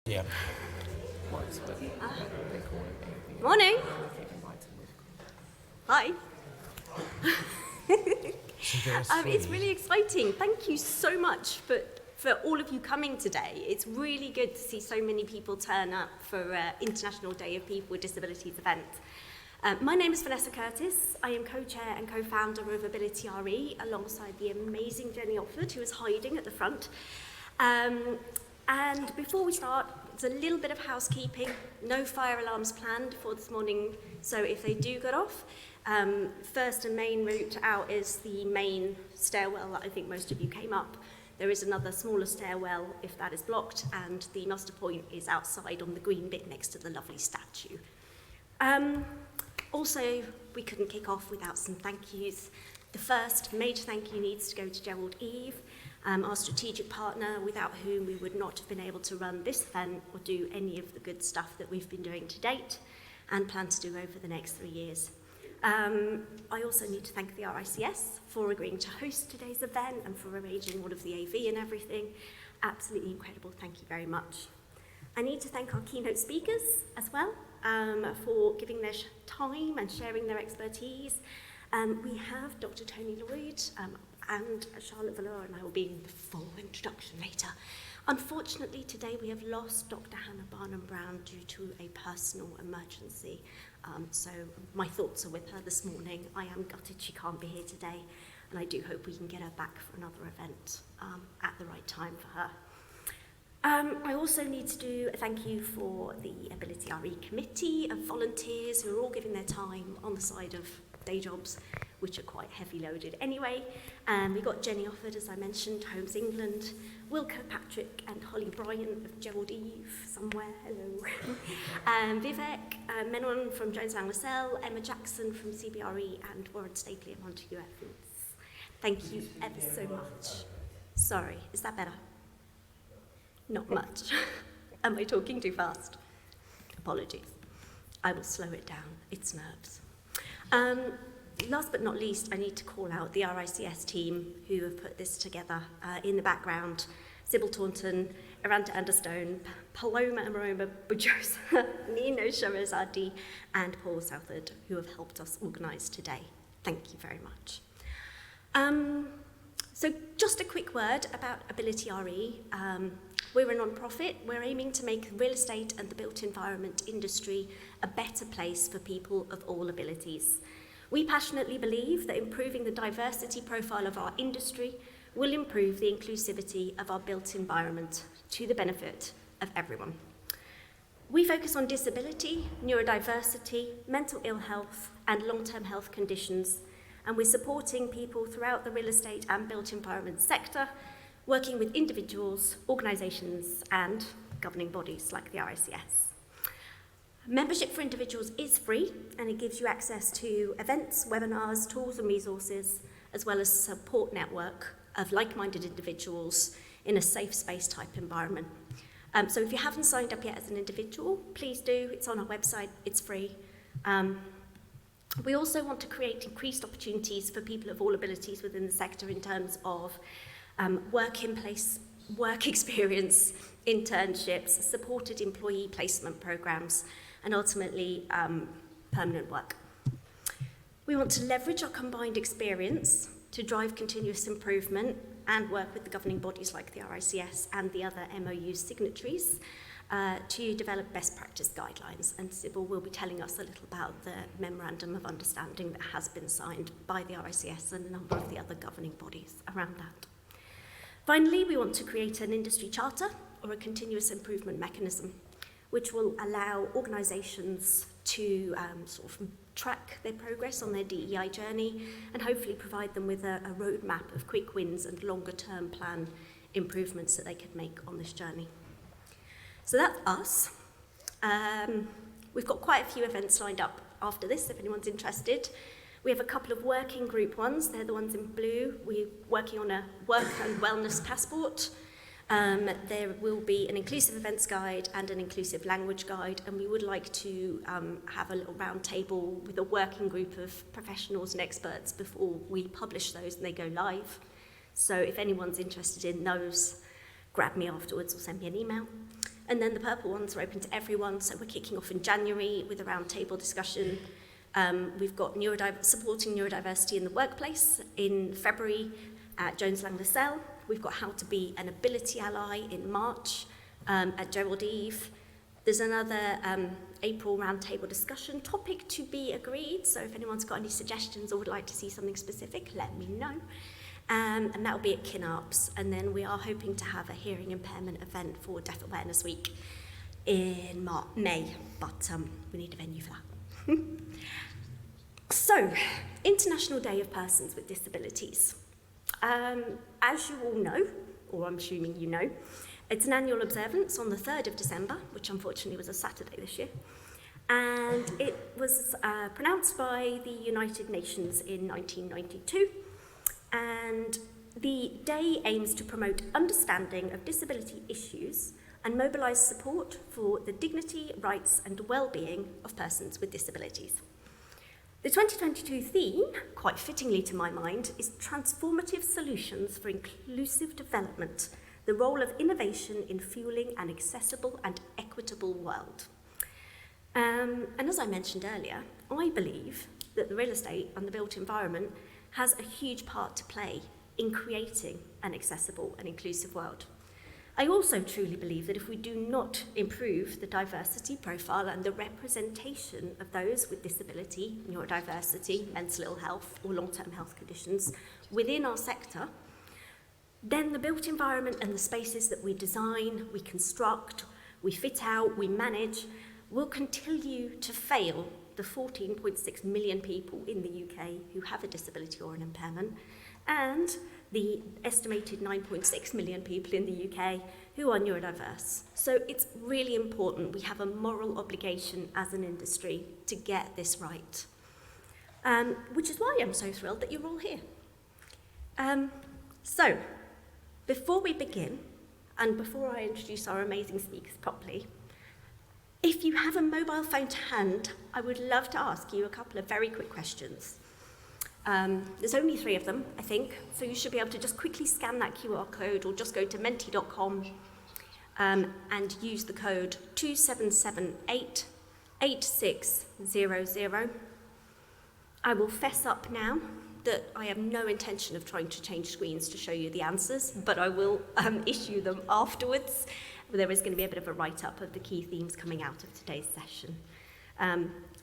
Yeah. Morning. Hi. It's really exciting. Thank you so much for all of you coming today. It's really good to see so many people turn up for International Day of People with Disabilities event. My name is Vanessa Curtis. I am co-chair and co-founder of AbilityRE alongside the amazing Jenny Offord, who is hiding at the front. And before we start, there's a little bit of housekeeping. No fire alarms planned for this morning, so if they do go off, first and main route out is the main stairwell that I think most of you came up. There is another smaller stairwell if that is blocked, and the muster point is outside on the green bit next to the lovely statue. Also, we couldn't kick off without some thank yous. The first major thank you needs to go to Gerald Eve, our strategic partner, without whom we would not have been able to run this event or do any of the good stuff that we've been doing to date and plan to do over the next 3 years. I also need to thank the RICS for agreeing to host today's event and for arranging all of the AV and everything. Absolutely incredible, thank you very much. I need to thank our keynote speakers as well for giving their time and sharing their expertise. We have Dr Tony Lloyd and Charlotte Valeur, and I will be in the full introduction later. Unfortunately, today we have lost Dr Hannah Barnum-Brown due to a personal emergency. So my thoughts are with her this morning. I am gutted she can't be here today, and I do hope we can get her back for another event at the right time for her. I also need to do a thank you for the AbilityRE committee of volunteers who are all giving their time on the side of day jobs, which are quite heavy loaded anyway. We've got Jenny Offord, as I mentioned, Homes England, Will Kirkpatrick and Holly Bryant of Gerald Eve, somewhere, hello. Vivek, Menon from Jones Lang LaSalle, Emma Jackson from CBRE, and Warren Stapley at Montague Evans. Thank you ever so much. Sorry, is that better? Not much. Am I talking too fast? Apologies. I will slow it down. It's nerves. Last but not least, I need to call out the RICS team who have put this together in the background. Sybil Taunton, Aranta Anderstone, Paloma Amaroma Bujosa, Nino Sharazadi, and Paul Southard, who have helped us organise today. Thank you very much. So just a quick word about AbilityRE. We're a non-profit. We're aiming to make real estate and the built environment industry a better place for people of all abilities. We passionately believe that improving the diversity profile of our industry will improve the inclusivity of our built environment to the benefit of everyone. We focus on disability, neurodiversity, mental ill health, and long-term health conditions, and we're supporting people throughout the real estate and built environment sector, working with individuals, organisations, and governing bodies like the RICS. Membership for individuals is free, and it gives you access to events, webinars, tools and resources, as well as a support network of like-minded individuals in a safe space type environment. So if you haven't signed up yet as an individual, please do. It's on our website, it's free. We also want to create increased opportunities for people of all abilities within the sector in terms of work-in-place, work experience, internships, supported employee placement programs, and ultimately permanent work. We want to leverage our combined experience to drive continuous improvement and work with the governing bodies like the RICS and the other MOU signatories to develop best practice guidelines. And Sybil will be telling us a little about the Memorandum of Understanding that has been signed by the RICS and a number of the other governing bodies around that. Finally, we want to create an industry charter or a continuous improvement mechanism, which will allow organisations to sort of track their progress on their DEI journey and hopefully provide them with a roadmap of quick wins and longer-term plan improvements that they could make on this journey. So that's us. We've got quite a few events lined up after this, if anyone's interested. We have a couple of working group ones. They're the ones in blue. We're working on a work and wellness passport. There will be an inclusive events guide and an inclusive language guide, and we would like to have a little round table with a working group of professionals and experts before we publish those and they go live. So if anyone's interested in those, grab me afterwards or send me an email. And then the purple ones are open to everyone, so we're kicking off in January with a roundtable discussion. We've got supporting neurodiversity in the workplace in February at Jones Lang LaSalle. We've got how to be an ability ally in March at Gerald Eve. There's another April roundtable discussion topic to be agreed, so if anyone's got any suggestions or would like to see something specific, let me know. And that will be at KinArps. And then we are hoping to have a hearing impairment event for Deaf Awareness Week in May, but we need a venue for that. So, International Day of Persons with Disabilities. As you all know, or I'm assuming you know, it's an annual observance on the 3rd of December, which unfortunately was a Saturday this year. And it was pronounced by the United Nations in 1992. And the day aims to promote understanding of disability issues and mobilise support for the dignity, rights and well-being of persons with disabilities. The 2022 theme, quite fittingly to my mind, is Transformative Solutions for Inclusive Development, the role of innovation in fueling an accessible and equitable world. And as I mentioned earlier, I believe that the real estate and the built environment has a huge part to play in creating an accessible and inclusive world. I also truly believe that if we do not improve the diversity profile and the representation of those with disability, neurodiversity, mental ill health or long-term health conditions within our sector, then the built environment and the spaces that we design, we construct, we fit out, we manage, will continue to fail the 14.6 million people in the UK who have a disability or an impairment, and the estimated 9.6 million people in the UK who are neurodiverse. So it's really important we have a moral obligation as an industry to get this right, which is why I'm so thrilled that you're all here. So, before we begin, and before I introduce our amazing speakers properly, if you have a mobile phone to hand, I would love to ask you a couple of very quick questions. There's only 3 of them, I think, so you should be able to just quickly scan that QR code or just go to menti.com and use the code 27788600. I will fess up now that I have no intention of trying to change screens to show you the answers, but I will issue them afterwards. There is going to be a bit of a write-up of the key themes coming out of today's session.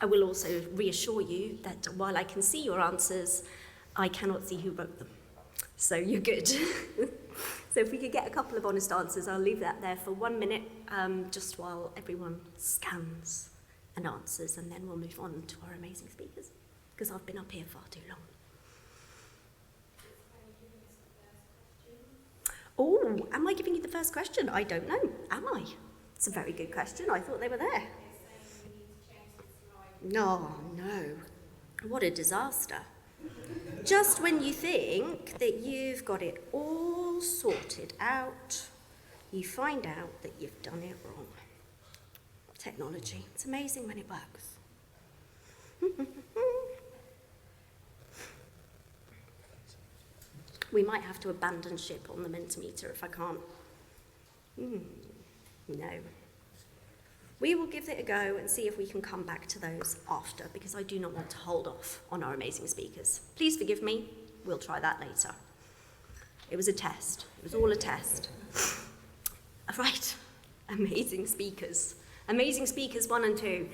I will also reassure you that while I can see your answers, I cannot see who wrote them. So you're good. So if we could get a couple of honest answers, I'll leave that there for 1 minute, just while everyone scans and answers, and then we'll move on to our amazing speakers, because I've been up here far too long. Oh, am I giving you the first question? I don't know. Am I? It's a very good question. I thought they were there. No. What a disaster. Just when you think that you've got it all sorted out, you find out that you've done it wrong. Technology. It's amazing when it works. We might have to abandon ship on the Mentimeter if I can't. No. We will give it a go and see if we can come back to those after, because I do not want to hold off on our amazing speakers. Please forgive me. We'll try that later. It was a test. It was all a test. Right. Amazing speakers. Amazing speakers 1 and 2.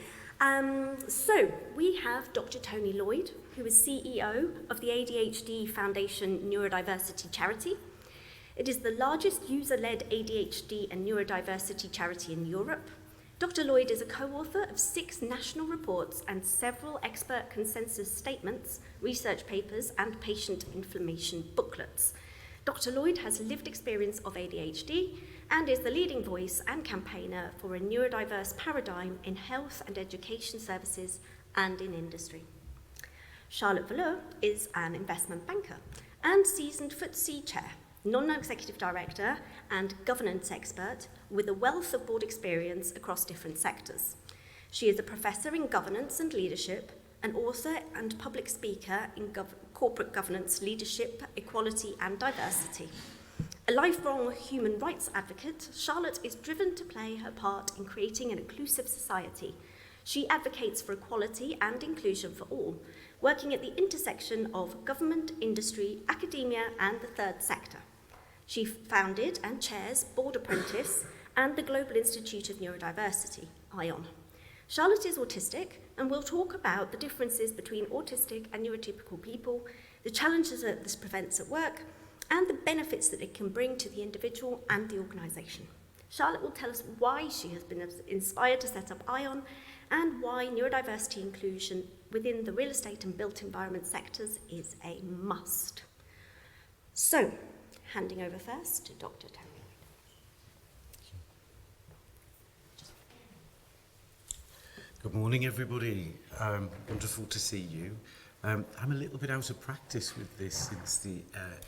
So we have Dr. Tony Lloyd, who is CEO of the ADHD Foundation Neurodiversity Charity. It is the largest user-led ADHD and neurodiversity charity in Europe. Dr. Lloyd is a co-author of 6 national reports and several expert consensus statements, research papers, and patient information booklets. Dr. Lloyd has lived experience of ADHD and is the leading voice and campaigner for a neurodiverse paradigm in health and education services and in industry. Charlotte Valeur is an investment banker and seasoned FTSE chair, non-executive director and governance expert with a wealth of board experience across different sectors. She is a professor in governance and leadership, an author and public speaker in corporate governance, leadership, equality and diversity, A lifelong human rights advocate, Charlotte is driven to play her part in creating an inclusive society. She advocates for equality and inclusion for all, working at the intersection of government, industry, academia, and the third sector. She founded and chairs Board Apprentice and the Global Institute of Neurodiversity, ION. Charlotte is autistic and will talk about the differences between autistic and neurotypical people, the challenges that this presents at work, and the benefits that it can bring to the individual and the organisation. Charlotte will tell us why she has been inspired to set up ION and why neurodiversity inclusion within the real estate and built environment sectors is a must. So, handing over first to Dr. Tony Lloyd. Good morning, everybody. Wonderful to see you. I'm a little bit out of practice with this since the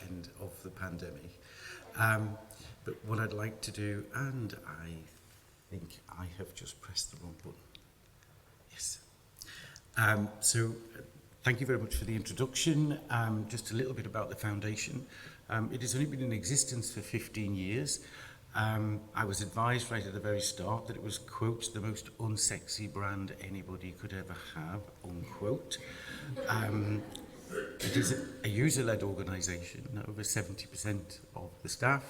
end of the pandemic. But what I'd like to do, and I think I have just pressed the wrong button. Yes. So thank you very much for the introduction. Just a little bit about the foundation. It has only been in existence for 15 years. I was advised right at the very start that it was, quote, the most unsexy brand anybody could ever have, unquote. It is a user-led organisation. Over 70% of the staff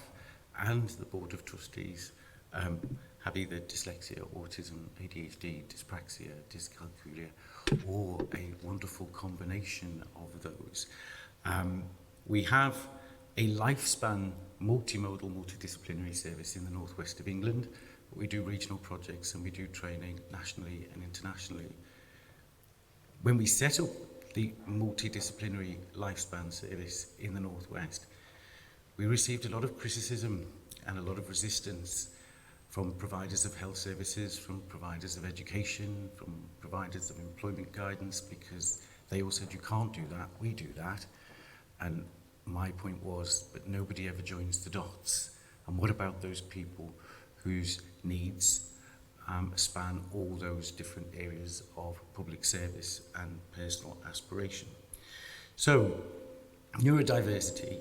and the Board of Trustees have either dyslexia, autism, ADHD, dyspraxia, dyscalculia, or a wonderful combination of those. We have a lifespan multimodal, multidisciplinary service in the northwest of England. We do regional projects and we do training nationally and internationally. When we set up the multidisciplinary lifespan service in the northwest, we received a lot of criticism and a lot of resistance from providers of health services, from providers of education, from providers of employment guidance, because they all said, you can't do that, we do that. And my point was, but nobody ever joins the dots. And what about those people whose needs span all those different areas of public service and personal aspiration? So, neurodiversity.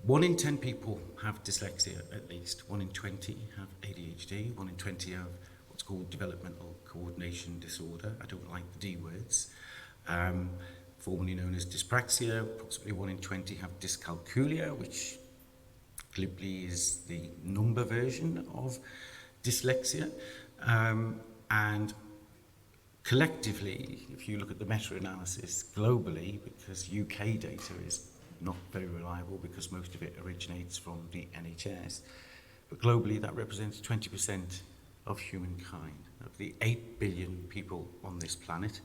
1 in 10 people have dyslexia, at least. 1 in 20 have ADHD. 1 in 20 have what's called developmental coordination disorder. I don't like the D words. Formerly known as dyspraxia. Approximately 1 in 20 have dyscalculia, which glibly is the number version of dyslexia. And collectively, if you look at the meta-analysis globally, because UK data is not very reliable because most of it originates from the NHS, but globally that represents 20% of humankind. Of the 8 billion people on this planet,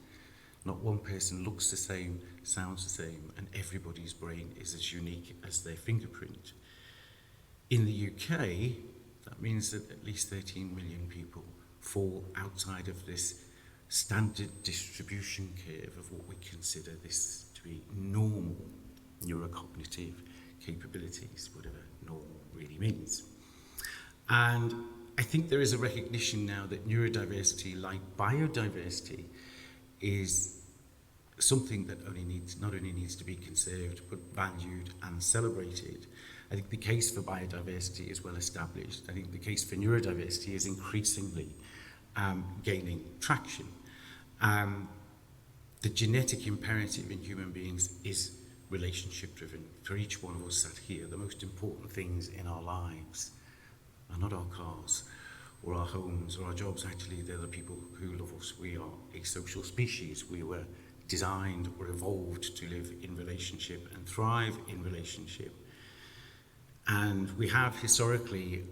not one person looks the same, sounds the same, and everybody's brain is as unique as their fingerprint. In the UK, that means that at least 13 million people fall outside of this standard distribution curve of what we consider this to be normal neurocognitive capabilities, whatever normal really means. And I think there is a recognition now that neurodiversity, like biodiversity, is something that not only needs to be conserved, but valued and celebrated. I think the case for biodiversity is well established. I think the case for neurodiversity is increasingly gaining traction. The genetic imperative in human beings is relationship driven. For each one of us sat here, the most important things in our lives are not our cars or our homes or our jobs. Actually, they're the people who love us. We are a social species. We were designed or evolved to live in relationship and thrive in relationship. And we have historically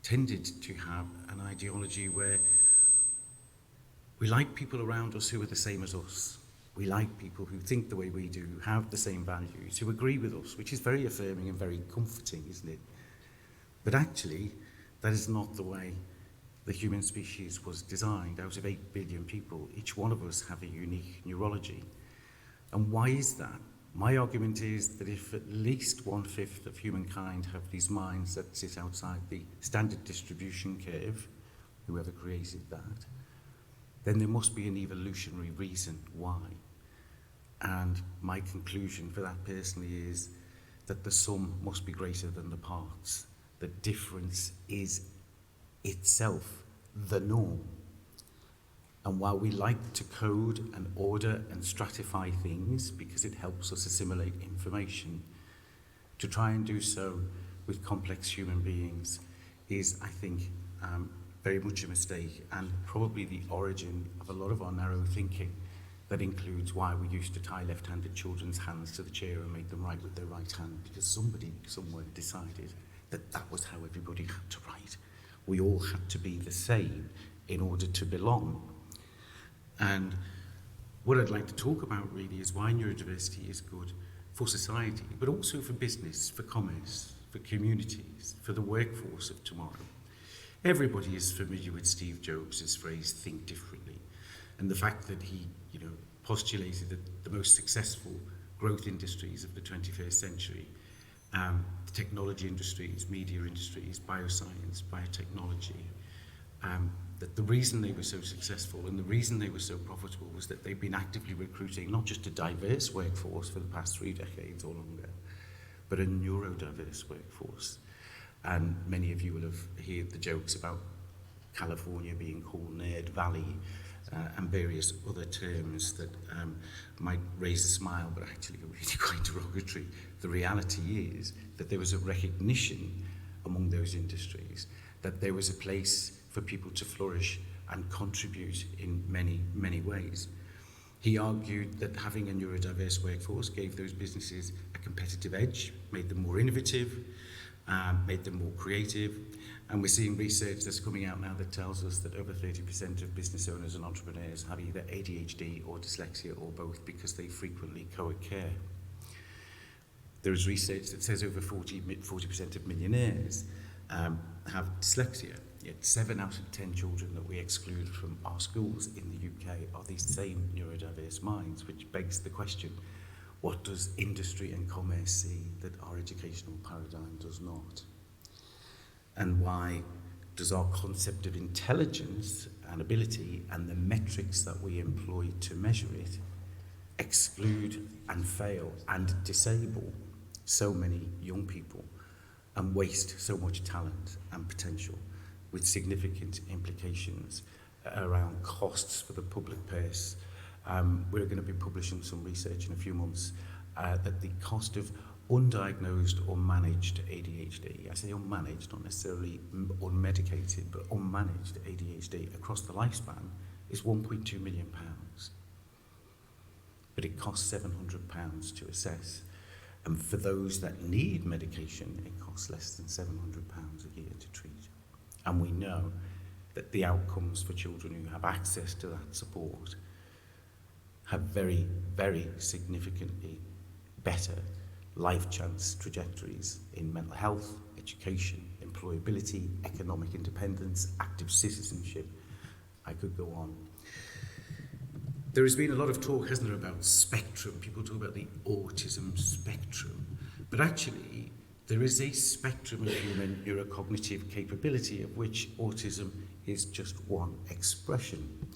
tended to have an ideology where we like people around us who are the same as us. We like people who think the way we do, who have the same values, who agree with us, which is very affirming and very comforting, isn't it? But actually, that is not the way the human species was designed. Out of 8 billion people, each one of us have a unique neurology. And why is that? My argument is that if at least 1/5 of humankind have these minds that sit outside the standard distribution curve, whoever created that, then there must be an evolutionary reason why. And my conclusion for that personally is that the sum must be greater than the parts. The difference is itself the norm. And while we like to code and order and stratify things because it helps us assimilate information, to try and do so with complex human beings is, I think, very much a mistake, and probably the origin of a lot of our narrow thinking that includes why we used to tie left-handed children's hands to the chair and make them write with their right hand, because somebody somewhere decided that that was how everybody had to write. We all had to be the same in order to belong. And what I'd like to talk about really is why neurodiversity is good for society, but also for business, for commerce, for communities, for the workforce of tomorrow. Everybody is familiar with Steve Jobs' phrase, think differently, and the fact that he, postulated that the most successful growth industries of the 21st century, the technology industries, media industries, bioscience, biotechnology, that the reason they were so successful and the reason they were so profitable was that they've been actively recruiting not just a diverse workforce for the past 3 decades or longer, but a neurodiverse workforce. And many of you will have heard the jokes about California being called Nerd Valley, and various other terms that might raise a smile but actually are really quite derogatory. The reality is that there was a recognition among those industries that there was a place for people to flourish and contribute in many, many ways. He argued that having a neurodiverse workforce gave those businesses a competitive edge, made them more innovative, made them more creative. And we're seeing research that's coming out now that tells us that over 30% of business owners and entrepreneurs have either ADHD or dyslexia or both, because they frequently co-occur. There is research that says over 40% of millionaires have dyslexia, yet 7 out of 10 children that we exclude from our schools in the UK are these same neurodiverse minds, which begs the question, what does industry and commerce see that our educational paradigm does not? And why does our concept of intelligence and ability and the metrics that we employ to measure it exclude and fail and disable so many young people and waste so much talent and potential, with significant implications around costs for the public purse? We're going to be publishing some research in a few months that the cost of undiagnosed or managed ADHD, I say unmanaged, not necessarily unmedicated, but unmanaged ADHD across the lifespan is £1.2 million. But it costs £700 to assess. And for those that need medication, it costs less than £700 a year to treat. And we know that the outcomes for children who have access to that support have very, very significantly better life chance trajectories in mental health, education, employability, economic independence, active citizenship. I could go on. There has been a lot of talk, hasn't there, about spectrum. People talk about the autism spectrum. But actually, there is a spectrum of human neurocognitive capability, of which autism is just one expression.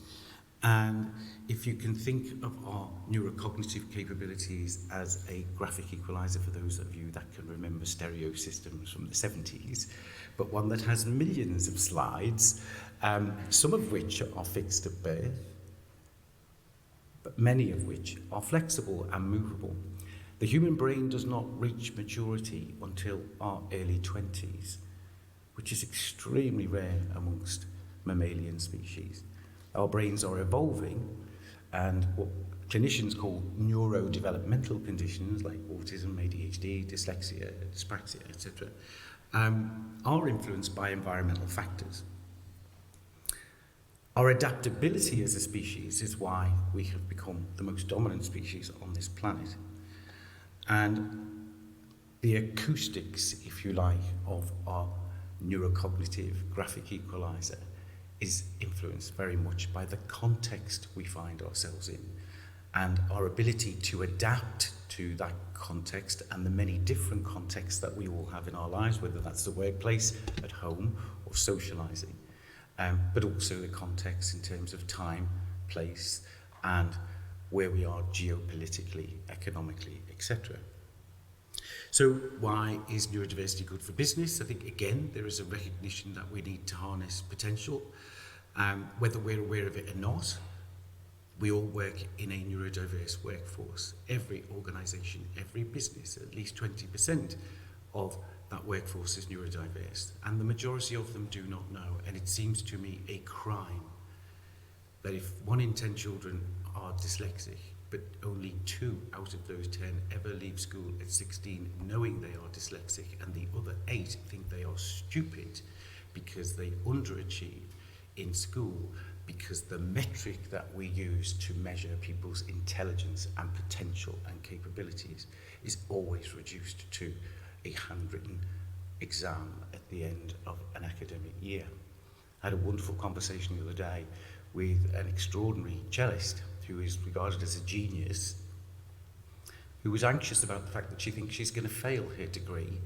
And if you can think of our neurocognitive capabilities as a graphic equalizer, for those of you that can remember stereo systems from the 70s, but one that has millions of slides, some of which are fixed at birth, but many of which are flexible and movable. The human brain does not reach maturity until our early 20s, which is extremely rare amongst mammalian species. Our brains are evolving, and what clinicians call neurodevelopmental conditions like autism, ADHD, dyslexia, dyspraxia, etc., are influenced by environmental factors. Our adaptability as a species is why we have become the most dominant species on this planet. And the acoustics, if you like, of our neurocognitive graphic equalizer is influenced very much by the context we find ourselves in, and our ability to adapt to that context and the many different contexts that we all have in our lives, whether that's the workplace, at home, or socializing, but also the context in terms of time, place, and where we are geopolitically, economically, etc. So why is neurodiversity good for business? I think, again, there is a recognition that we need to harness potential, whether we're aware of it or not. We all work in a neurodiverse workforce. Every organisation, every business, at least 20% of that workforce is neurodiverse, and the majority of them do not know. And it seems to me a crime that if 1 in 10 children are dyslexic, but only 2 out of those 10 ever leave school at 16 knowing they are dyslexic, and the other 8 think they are stupid because they underachieve in school, because the metric that we use to measure people's intelligence and potential and capabilities is always reduced to a handwritten exam at the end of an academic year. I had a wonderful conversation the other day with an extraordinary cellist who is regarded as a genius, who was anxious about the fact that she thinks she's going to fail her degree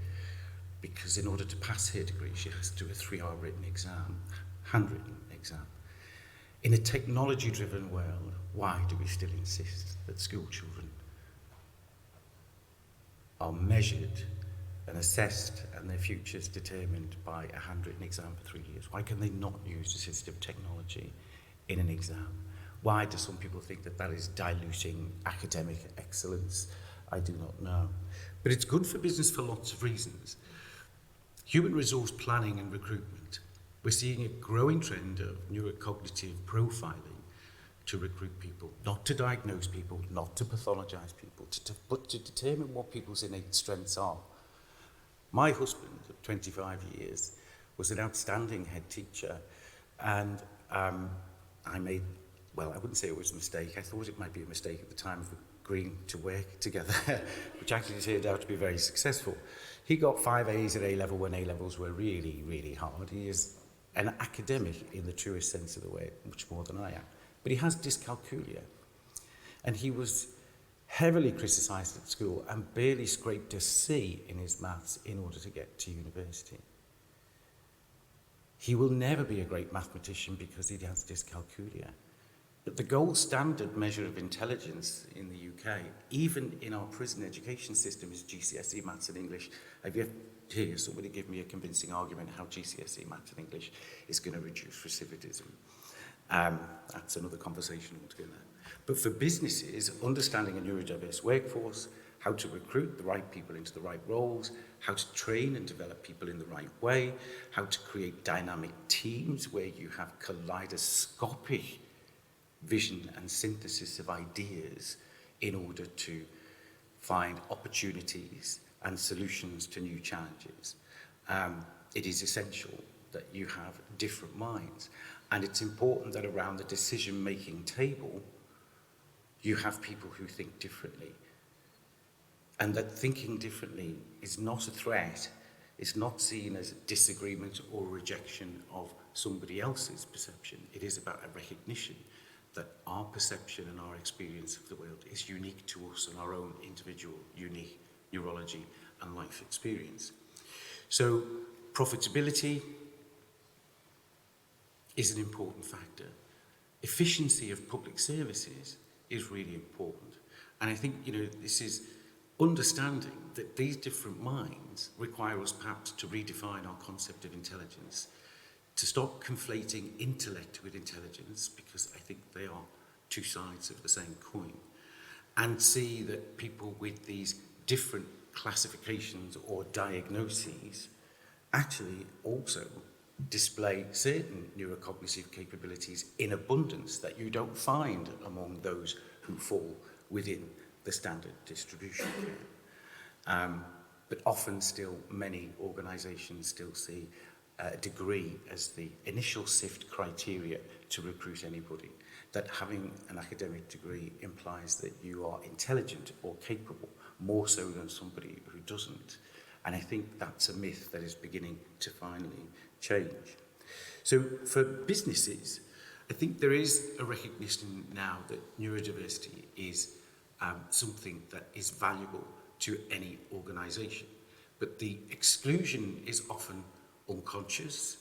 because in order to pass her degree she has to do a 3-hour written exam, handwritten exam. In a technology-driven world, why do we still insist that school children are measured and assessed and their futures determined by a handwritten exam for 3 years? Why can they not use assistive technology in an exam? Why do some people think that that is diluting academic excellence? I do not know. But it's good for business for lots of reasons. Human resource planning and recruitment. We're seeing a growing trend of neurocognitive profiling to recruit people, not to diagnose people, not to pathologize people, but to determine what people's innate strengths are. My husband, of 25 years, was an outstanding head teacher, and I made, well, I wouldn't say it was a mistake. I thought it might be a mistake at the time of agreeing to work together, which actually turned out to be very successful. He got 5 A's at A-level when A-levels were really, really hard. He is an academic in the truest sense of the word, much more than I am. But he has dyscalculia. And he was heavily criticised at school and barely scraped a C in his maths in order to get to university. He will never be a great mathematician because he has dyscalculia. But the gold standard measure of intelligence in the UK, even in our prison education system, is GCSE maths and English. Have you ever heard somebody give me a convincing argument how GCSE maths and English is going to reduce recidivism? That's another conversation altogether. But for businesses, understanding a neurodiverse workforce, how to recruit the right people into the right roles, how to train and develop people in the right way, how to create dynamic teams where you have kaleidoscopic vision and synthesis of ideas in order to find opportunities and solutions to new challenges. It is essential that you have different minds, and it's important that around the decision-making table you have people who think differently, and that thinking differently is not a threat, it's not seen as a disagreement or rejection of somebody else's perception. It is about a recognition that our perception and our experience of the world is unique to us and our own individual, unique neurology and life experience. So profitability is an important factor. Efficiency of public services is really important. And I think, this is understanding that these different minds require us perhaps to redefine our concept of intelligence, to stop conflating intellect with intelligence, because I think they are two sides of the same coin, and see that people with these different classifications or diagnoses actually also display certain neurocognitive capabilities in abundance that you don't find among those who fall within the standard distribution. But often still, many organisations still see a degree as the initial SIFT criteria to recruit anybody, that having an academic degree implies that you are intelligent or capable, more so than somebody who doesn't. And I think that's a myth that is beginning to finally change. So for businesses, I think there is a recognition now that neurodiversity is something that is valuable to any organisation. But the exclusion is often unconscious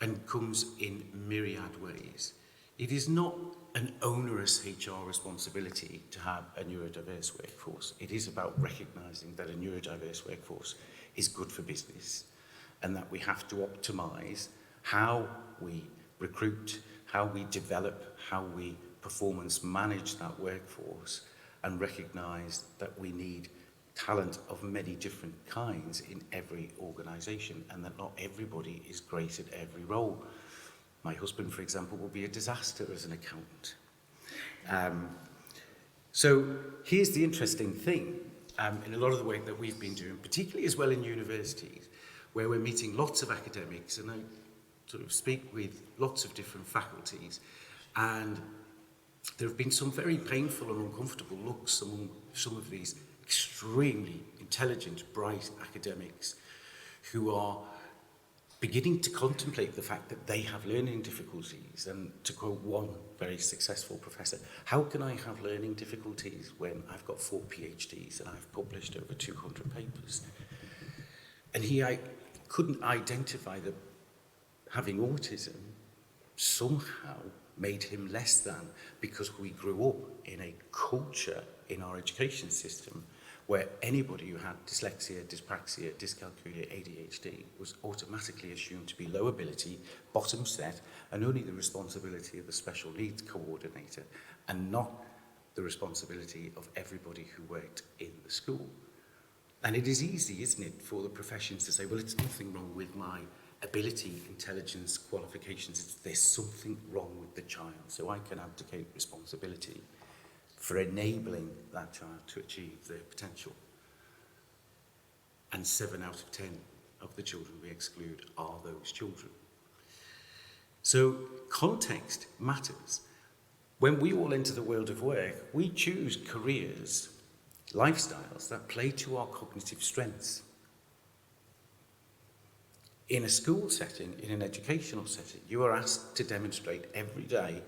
and comes in myriad ways. It is not an onerous HR responsibility to have a neurodiverse workforce. It is about recognising that a neurodiverse workforce is good for business and that we have to optimise how we recruit, how we develop, how we performance manage that workforce, and recognise that we need talent of many different kinds in every organisation, and that not everybody is great at every role. My husband, for example, will be a disaster as an accountant. So here's the interesting thing in a lot of the work that we've been doing, particularly as well in universities, where we're meeting lots of academics, and I sort of speak with lots of different faculties, and there have been some very painful and uncomfortable looks among some of these extremely intelligent, bright academics who are beginning to contemplate the fact that they have learning difficulties. And to quote one very successful professor, how can I have learning difficulties when I've got 4 PhDs and I've published over 200 papers? And I couldn't identify that having autism somehow made him less than, because we grew up in a culture in our education system where anybody who had dyslexia, dyspraxia, dyscalculia, ADHD was automatically assumed to be low ability, bottom set, and only the responsibility of the special needs coordinator, and not the responsibility of everybody who worked in the school. And it is easy, isn't it, for the professions to say, well, it's nothing wrong with my ability, intelligence, qualifications. There's something wrong with the child, so I can abdicate responsibility for enabling that child to achieve their potential. And 7 out of 10 of the children we exclude are those children. So context matters. When we all enter the world of work, we choose careers, lifestyles that play to our cognitive strengths. In a school setting, in an educational setting, you are asked to demonstrate every day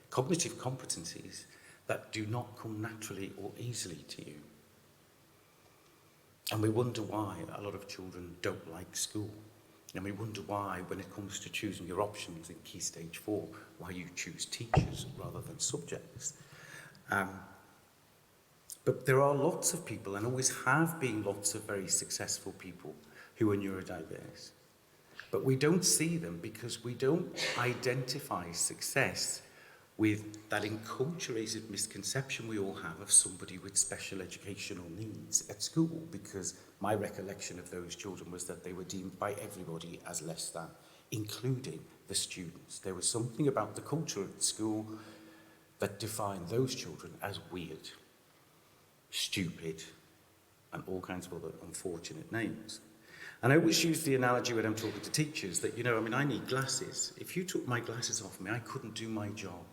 cognitive competencies that do not come naturally or easily to you. And we wonder why a lot of children don't like school. And we wonder why, when it comes to choosing your options in Key Stage 4, why you choose teachers rather than subjects. But there are lots of people, and always have been lots of very successful people who are neurodiverse. But we don't see them because we don't identify success with that enculturated misconception we all have of somebody with special educational needs at school, because my recollection of those children was that they were deemed by everybody as less than, including the students. There was something about the culture at school that defined those children as weird, stupid, and all kinds of other unfortunate names. And I always use the analogy when I'm talking to teachers that, I need glasses. If you took my glasses off me, I couldn't do my job.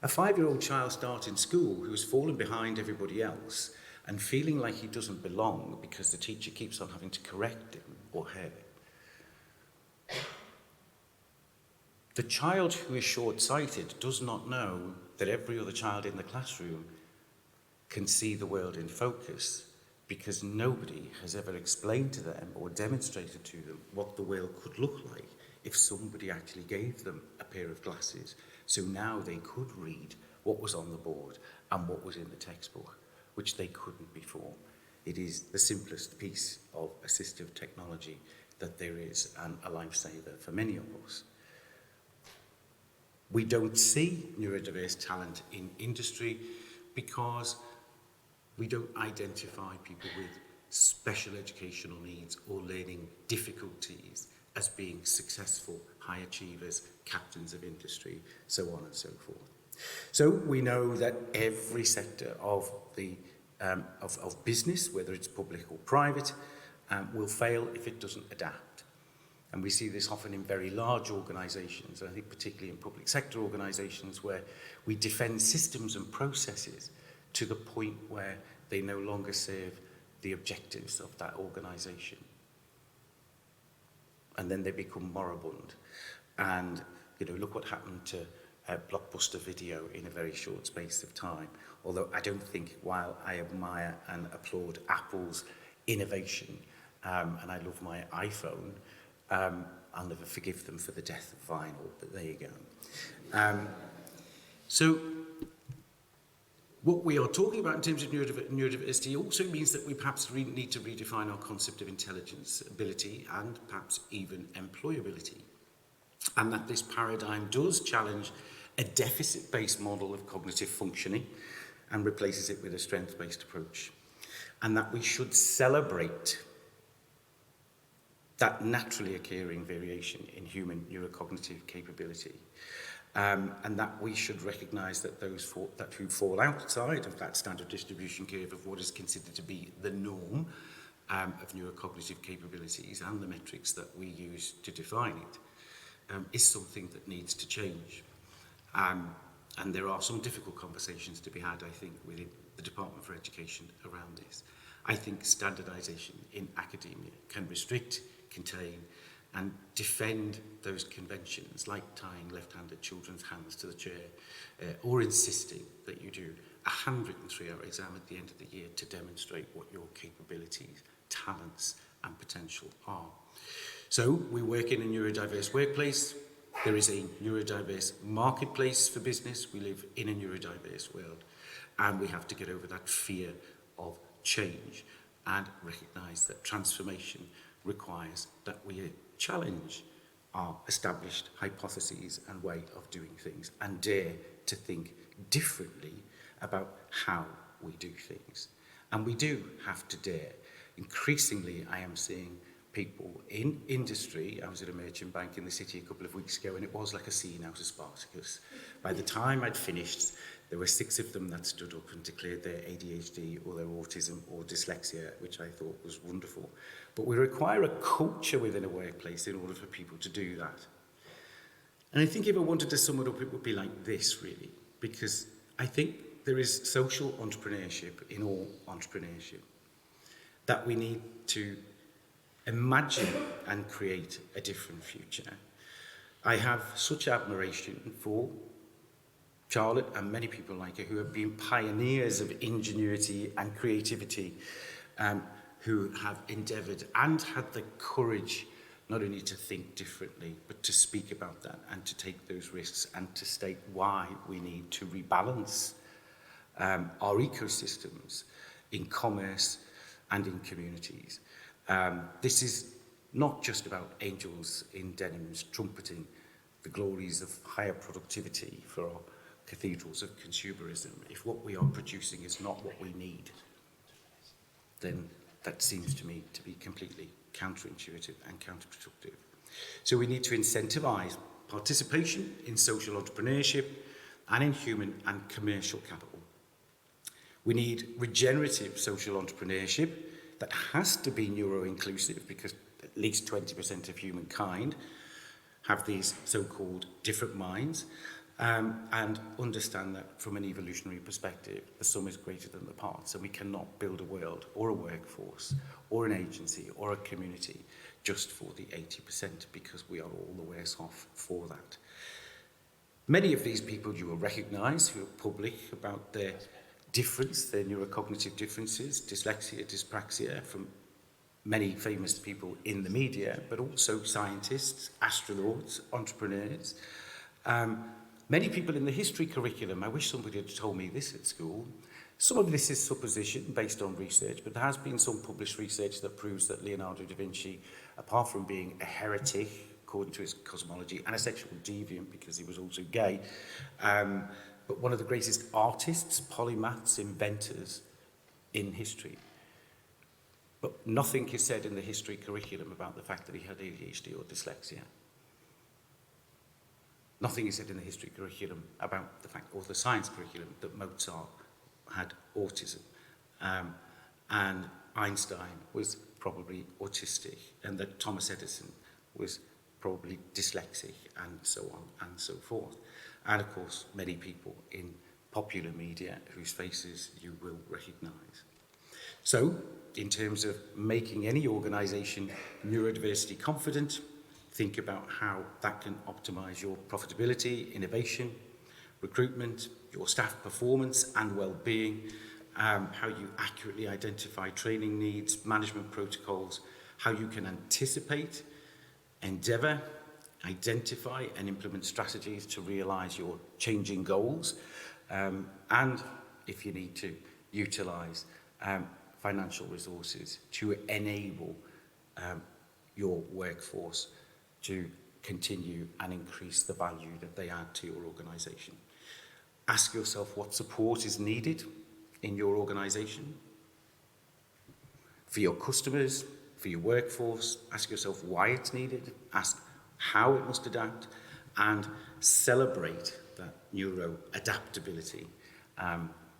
A 5-year-old child starting school who has fallen behind everybody else and feeling like he doesn't belong because the teacher keeps on having to correct him or her. The child who is short-sighted does not know that every other child in the classroom can see the world in focus, because nobody has ever explained to them or demonstrated to them what the world could look like if somebody actually gave them a pair of glasses. So now they could read what was on the board and what was in the textbook, which they couldn't before. It is the simplest piece of assistive technology that there is, and a lifesaver for many of us. We don't see neurodiverse talent in industry because we don't identify people with special educational needs or learning difficulties as being successful high achievers, captains of industry, so on and so forth. So we know that every sector of business, whether it's public or private, will fail if it doesn't adapt. And we see this often in very large organisations, I think particularly in public sector organisations, where we defend systems and processes to the point where they no longer serve the objectives of that organisation. And then they become moribund. And, look what happened to Blockbuster Video in a very short space of time. Although I don't think, while I admire and applaud Apple's innovation, and I love my iPhone, I'll never forgive them for the death of vinyl, but there you go. So what we are talking about in terms of neurodiversity also means that we perhaps need to redefine our concept of intelligence, ability, and perhaps even employability. And that this paradigm does challenge a deficit-based model of cognitive functioning and replaces it with a strength-based approach. And that we should celebrate that naturally occurring variation in human neurocognitive capability. And that we should recognise that those who fall outside of that standard distribution curve of what is considered to be the norm of neurocognitive capabilities and the metrics that we use to define it is something that needs to change. And there are some difficult conversations to be had, I think, within the Department for Education around this. I think standardisation in academia can restrict, contain, and defend those conventions, like tying left-handed children's hands to the chair, or insisting that you do a 103-hour exam at the end of the year to demonstrate what your capabilities, talents, and potential are. So we work in a neurodiverse workplace. There is a neurodiverse marketplace for business. We live in a neurodiverse world, and we have to get over that fear of change and recognise that transformation requires that we challenge our established hypotheses and way of doing things and dare to think differently about how we do things. And we do have to dare. Increasingly, I am seeing people in industry. I was at a merchant bank in the city a couple of weeks ago, and it was like a scene out of Spartacus. By the time I'd finished, there were 6 of them that stood up and declared their ADHD or their autism or dyslexia, which I thought was wonderful. But we require a culture within a workplace in order for people to do that. And I think if I wanted to sum it up, it would be like this, really, because I think there is social entrepreneurship in all entrepreneurship, that we need to imagine and create a different future. I have such admiration for Charlotte and many people like her who have been pioneers of ingenuity and creativity, who have endeavoured and had the courage not only to think differently, but to speak about that and to take those risks and to state why we need to rebalance our ecosystems in commerce and in communities. This is not just about angels in denims trumpeting the glories of higher productivity for our cathedrals of consumerism. If what we are producing is not what we need, then that seems to me to be completely counterintuitive and counterproductive. So we need to incentivise participation in social entrepreneurship and in human and commercial capital. We need regenerative social entrepreneurship that has to be neuro-inclusive, because at least 20% of humankind have these so-called different minds, and understand that from an evolutionary perspective, the sum is greater than the parts, and we cannot build a world or a workforce or an agency or a community just for the 80%, because we are all the worse off for that. Many of these people you will recognise who are public about their difference, their neurocognitive differences, dyslexia, dyspraxia, from many famous people in the media, but also scientists, astronauts, entrepreneurs. Many people in the history curriculum. I wish somebody had told me this at school. Some of this is supposition based on research, but there has been some published research that proves that Leonardo da Vinci, apart from being a heretic, according to his cosmology, and a sexual deviant because he was also gay, but one of the greatest artists, polymaths, inventors in history. But nothing is said in the history curriculum about the fact that he had ADHD or dyslexia. Nothing is said in the history curriculum about the fact, or the science curriculum, that Mozart had autism. And Einstein was probably autistic, and that Thomas Edison was probably dyslexic, and so on and so forth. And of course, many people in popular media whose faces you will recognise. So, in terms of making any organisation neurodiversity confident, think about how that can optimise your profitability, innovation, recruitment, your staff performance and well-being, how you accurately identify training needs, management protocols, how you can anticipate endeavour, identify and implement strategies to realise your changing goals, and if you need to, utilise financial resources to enable your workforce to continue and increase the value that they add to your organisation. Ask yourself what support is needed in your organisation. For your customers, for your workforce, ask yourself why it's needed, ask how it must adapt, and celebrate that neuro-adaptability.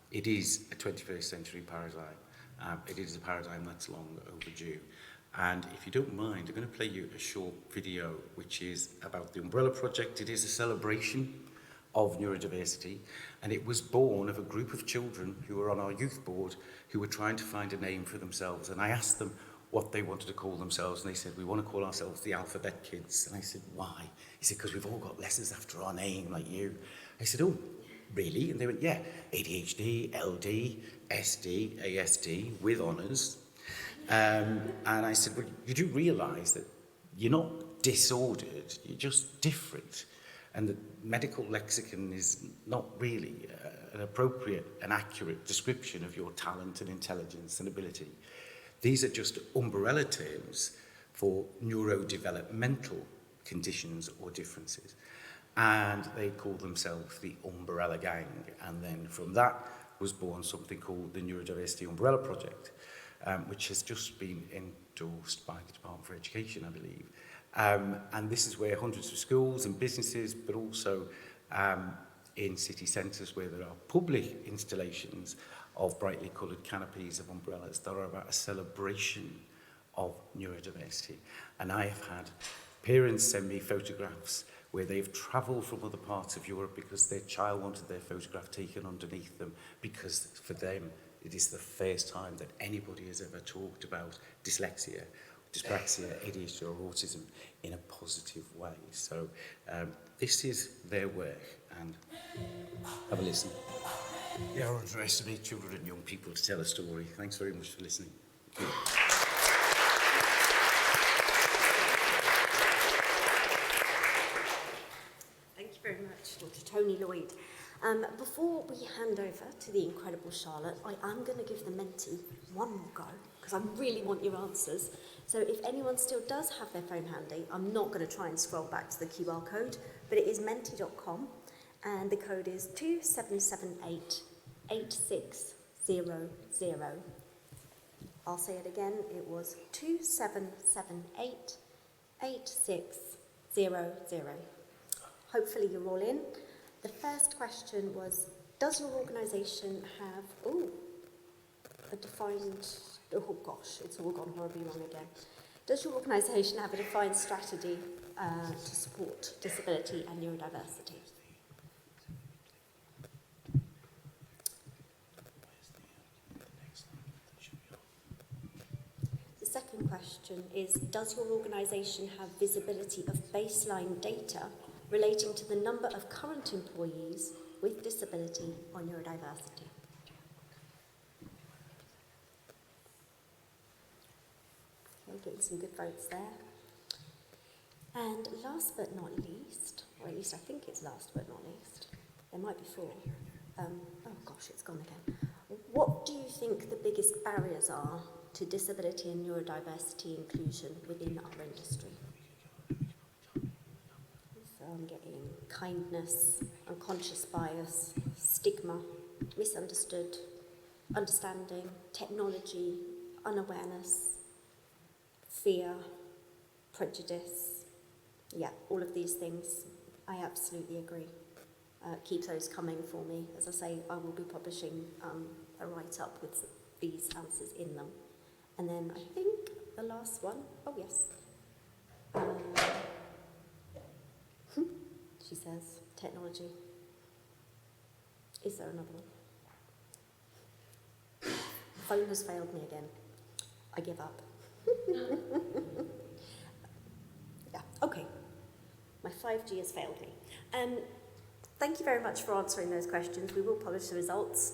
It is a 21st century paradigm. It is a paradigm that's long overdue. And if you don't mind, I'm going to play you a short video which is about the Umbrella Project. It is a celebration of neurodiversity, and it was born of a group of children who were on our youth board who were trying to find a name for themselves. And I asked them what they wanted to call themselves, and they said, we want to call ourselves the Alphabet Kids. And I said, why? He said, because we've all got letters after our name, like you. I said, oh, really? And they went, yeah, ADHD, LD, SD, ASD, with honours. And I said, well, you do realise that you're not disordered, you're just different. And the medical lexicon is not really an appropriate and accurate description of your talent and intelligence and ability. These are just umbrella terms for neurodevelopmental conditions or differences. And they call themselves the Umbrella Gang. And then from that was born something called the Neurodiversity Umbrella Project, which has just been endorsed by the Department for Education, I believe. And this is where hundreds of schools and businesses, but also in city centres where there are public installations of brightly coloured canopies of umbrellas that are about a celebration of neurodiversity. And I have had parents send me photographs where they've travelled from other parts of Europe because their child wanted their photograph taken underneath them, because for them it is the first time that anybody has ever talked about dyslexia, dyspraxia, ADHD or autism in a positive way. So this is their work, and have a listen. Yeah, I underestimate children and young people to tell a story. Thanks very much for listening. Thank you. Thank you very much, Dr. Tony Lloyd. Before we hand over to the incredible Charlotte, I am going to give the Menti one more go, because I really want your answers. So if anyone still does have their phone handy, I'm not going to try and scroll back to the QR code, but it is menti.com, and the code is 27788600. I'll say it again, it was 27788600. Hopefully you're all in. The first question was, does your organisation have, a defined, oh gosh, it's all gone horribly wrong again. Does your organisation have a defined strategy to support disability and neurodiversity? The second question is, does your organisation have visibility of baseline data relating to the number of current employees with disability or neurodiversity? Okay, getting some good votes there. And last but not least, or at least I think it's last but not least, there might be four. Oh gosh, it's gone again. What do you think the biggest barriers are to disability and neurodiversity inclusion within our industry? I'm getting kindness, unconscious bias, stigma, misunderstood, understanding, technology, unawareness, fear, prejudice. Yeah, all of these things, I absolutely agree. Keep those coming for me. As I say, I will be publishing a write-up with these answers in them. And then I think the last one, oh yes. She says, technology. Is there another one? Phone has failed me again. I give up. Yeah, okay. My 5G has failed me. Thank you very much for answering those questions. We will publish the results,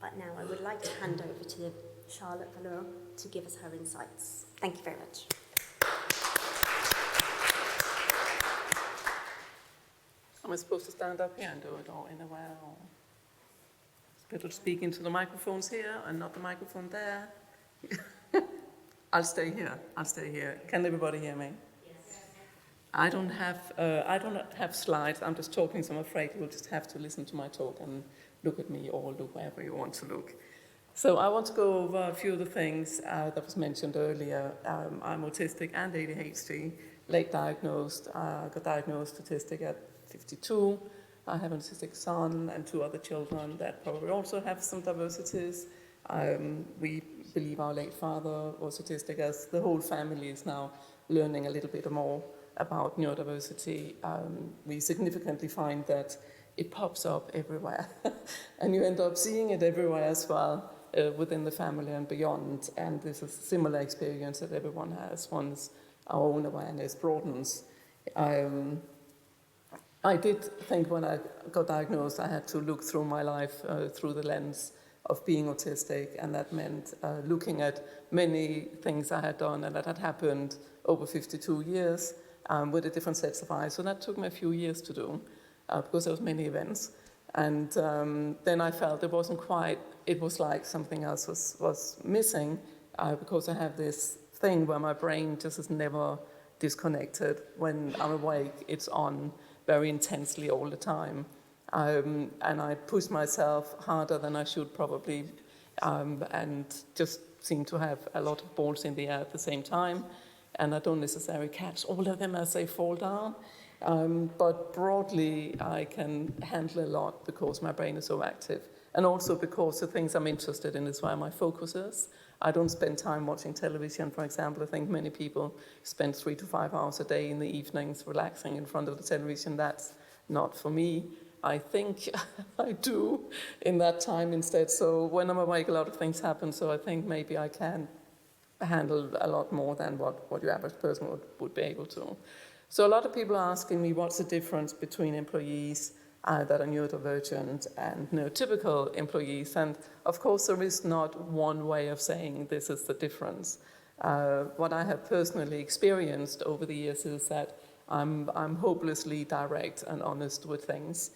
but now I would like to hand over to Charlotte Valeur to give us her insights. Thank you very much. Am I supposed to stand up here and do it, or anywhere? Or it's better to speak into the microphones here and not the microphone there. I'll stay here. I'll stay here. Can everybody hear me? Yes. I don't have slides. I'm just talking, so I'm afraid you'll just have to listen to my talk and look at me or look wherever you want to look. So I want to go over a few of the things that was mentioned earlier. I'm autistic and ADHD, late diagnosed. Got diagnosed autistic at 52. I have an autistic son and 2 other children that probably also have some diversities. We believe our late father was autistic, as the whole family is now learning a little bit more about neurodiversity. We significantly find that it pops up everywhere, and you end up seeing it everywhere as well, within the family and beyond. And this is a similar experience that everyone has once our own awareness broadens. I did think when I got diagnosed, I had to look through my life through the lens of being autistic, and that meant looking at many things I had done and that had happened over 52 years with the different sets of eyes. So that took me a few years to do because there was many events. And then I felt it wasn't quite, it was like something else was missing because I have this thing where my brain just is never disconnected. When I'm awake, it's on very intensely all the time. And I push myself harder than I should probably, and just seem to have a lot of balls in the air at the same time. And I don't necessarily catch all of them as they fall down. But broadly, I can handle a lot because my brain is so active. And also because the things I'm interested in is where my focus is. I don't spend time watching television, for example. I think many people spend 3 to 5 hours a day in the evenings relaxing in front of the television. That's not for me. I think I do in that time instead. So when I'm awake, a lot of things happen. So I think maybe I can handle a lot more than what your average person would be able to. So a lot of people are asking me what's the difference between employees that are neurodivergent and neurotypical employees. And of course, there is not one way of saying this is the difference. What I have personally experienced over the years is that I'm hopelessly direct and honest with things.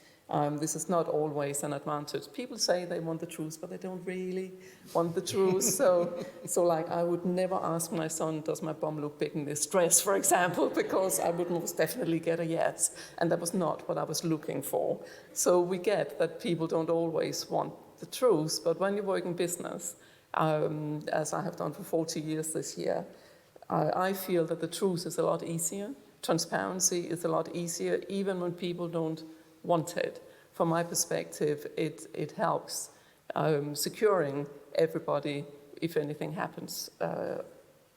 This is not always an advantage. People say they want the truth, but they don't really want the truth. So like, I would never ask my son, does my bum look big in this dress, for example, because I would most definitely get a yes. And that was not what I was looking for. So we get that people don't always want the truth, but when you work in business, as I have done for 40 years this year, I feel that the truth is a lot easier. Transparency is a lot easier, even when people don't want it. From my perspective, it helps securing everybody if anything happens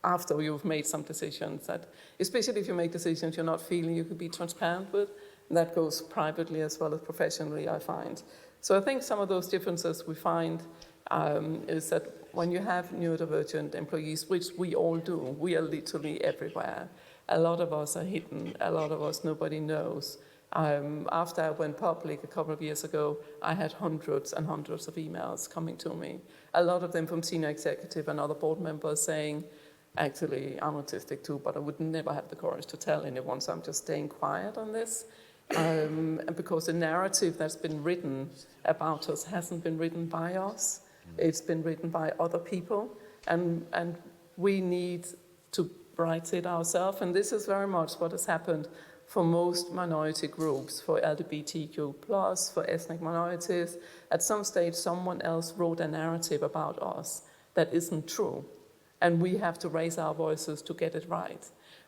after you've made some decisions. That, especially if you make decisions you're not feeling you could be transparent with, and that goes privately as well as professionally, I find. So I think some of those differences we find is that when you have neurodivergent employees, which we all do, we are literally everywhere. A lot of us are hidden, a lot of us nobody knows. After I went public a couple of years ago, I had hundreds and hundreds of emails coming to me. A lot of them from senior executive and other board members saying, actually, I'm autistic too, but I would never have the courage to tell anyone, so I'm just staying quiet on this. And because the narrative that's been written about us hasn't been written by us, it's been written by other people, and we need to write it ourselves. And this is very much what has happened for most minority groups, for LGBTQ+, for ethnic minorities. At some stage, someone else wrote a narrative about us that isn't true. And we have to raise our voices to get it right.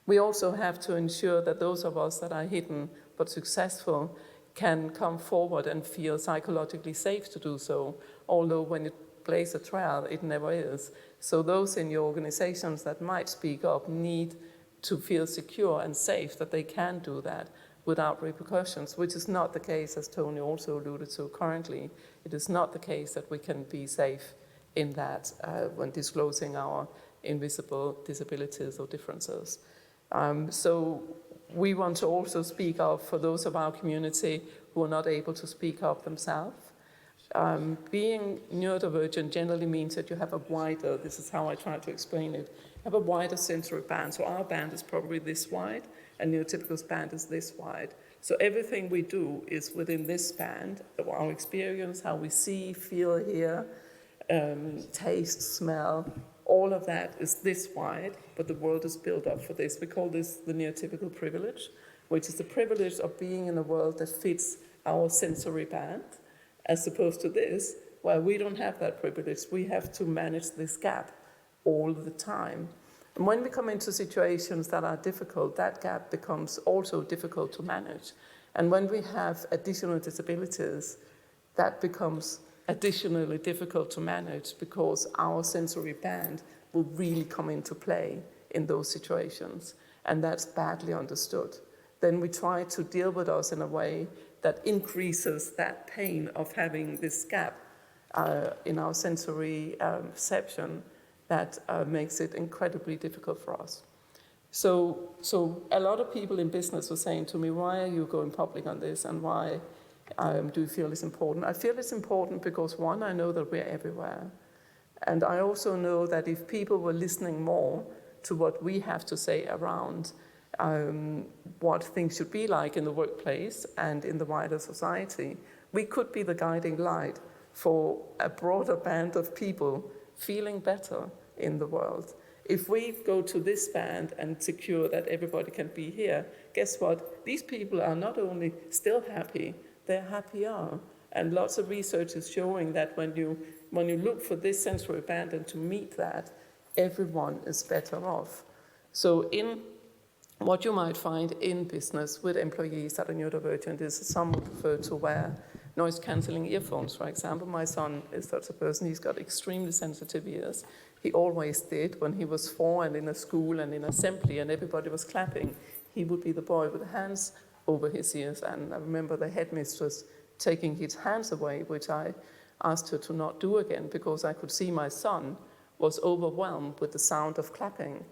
We also have to ensure that those of us that are hidden but successful can come forward and feel psychologically safe to do so, although when it plays a trial, it never is. So those in your organizations that might speak up need to feel secure and safe that they can do that without repercussions, which is not the case, as Tony also alluded to currently. It is not the case that we can be safe in that when disclosing our invisible disabilities or differences. So we want to also speak up for those of our community who are not able to speak up themselves. Being neurodivergent generally means that you have a wider, this is how I try to explain it, have a wider sensory band. So our band is probably this wide, and neurotypical's band is this wide. So everything we do is within this band, our experience, how we see, feel, hear, taste, smell, all of that is this wide, but the world is built up for this. We call this the neotypical privilege, which is the privilege of being in a world that fits our sensory band, as opposed to this, where we don't have that privilege. We have to manage this gap all the time. And when we come into situations that are difficult, that gap becomes also difficult to manage. And when we have additional disabilities, that becomes additionally difficult to manage because our sensory band will really come into play in those situations. And that's badly understood. Then we try to deal with us in a way that increases that pain of having this gap in our sensory perception that makes it incredibly difficult for us. So a lot of people in business were saying to me, why are you going public on this and why do you feel it's important? I feel it's important because, one, I know that we're everywhere. And I also know that if people were listening more to what we have to say around what things should be like in the workplace and in the wider society, we could be the guiding light for a broader band of people feeling better in the world. If we go to this band and secure that everybody can be here, guess what? These people are not only still happy, they're happier. And lots of research is showing that when you look for this sensory band and to meet that, everyone is better off. So in what you might find in business with employees that are neurodivergent is some would prefer to wear noise-cancelling earphones, for example. My son is such a person. He's got extremely sensitive ears. He always did. When he was 4 and in a school and in assembly and everybody was clapping, he would be the boy with hands over his ears. And I remember the headmistress taking his hands away, which I asked her to not do again because I could see my son was overwhelmed with the sound of clapping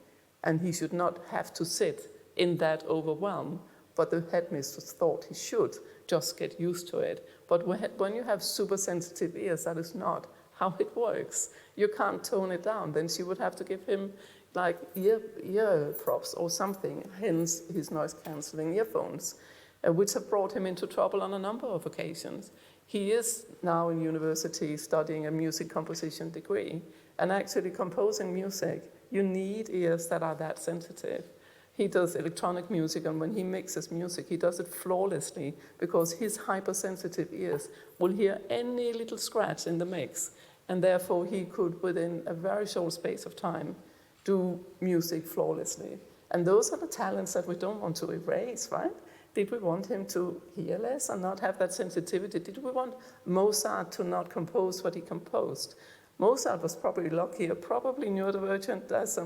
and he should not have to sit in that overwhelm. But the headmistress thought he should just get used to it. But when you have super sensitive ears, that is not how it works. You can't tone it down. Then she would have to give him like ear props or something, hence his noise-cancelling earphones, which have brought him into trouble on a number of occasions. He is now in university studying a music composition degree, and actually composing music, you need ears that are that sensitive. He does electronic music, and when he mixes music, he does it flawlessly because his hypersensitive ears will hear any little scratch in the mix, and therefore he could, within a very short space of time, do music flawlessly. And those are the talents that we don't want to erase, right? Did we want him to hear less and not have that sensitivity? Did we want Mozart to not compose what he composed? Mozart was probably luckier, probably neurodivergent, there's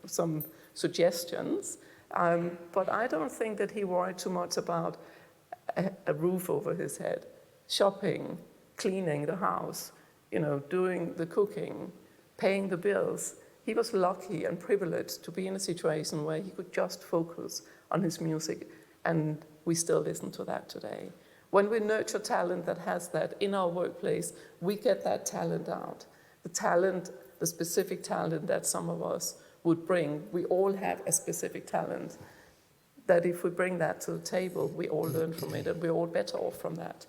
some suggestions, but I don't think that he worried too much about a roof over his head, shopping, cleaning the house, doing the cooking, paying the bills. He was lucky and privileged to be in a situation where he could just focus on his music, and we still listen to that today. When we nurture talent that has that in our workplace, we get that talent out. The specific talent that some of us would bring. We all have a specific talent that if we bring that to the table, we all learn from it and we're all better off from that.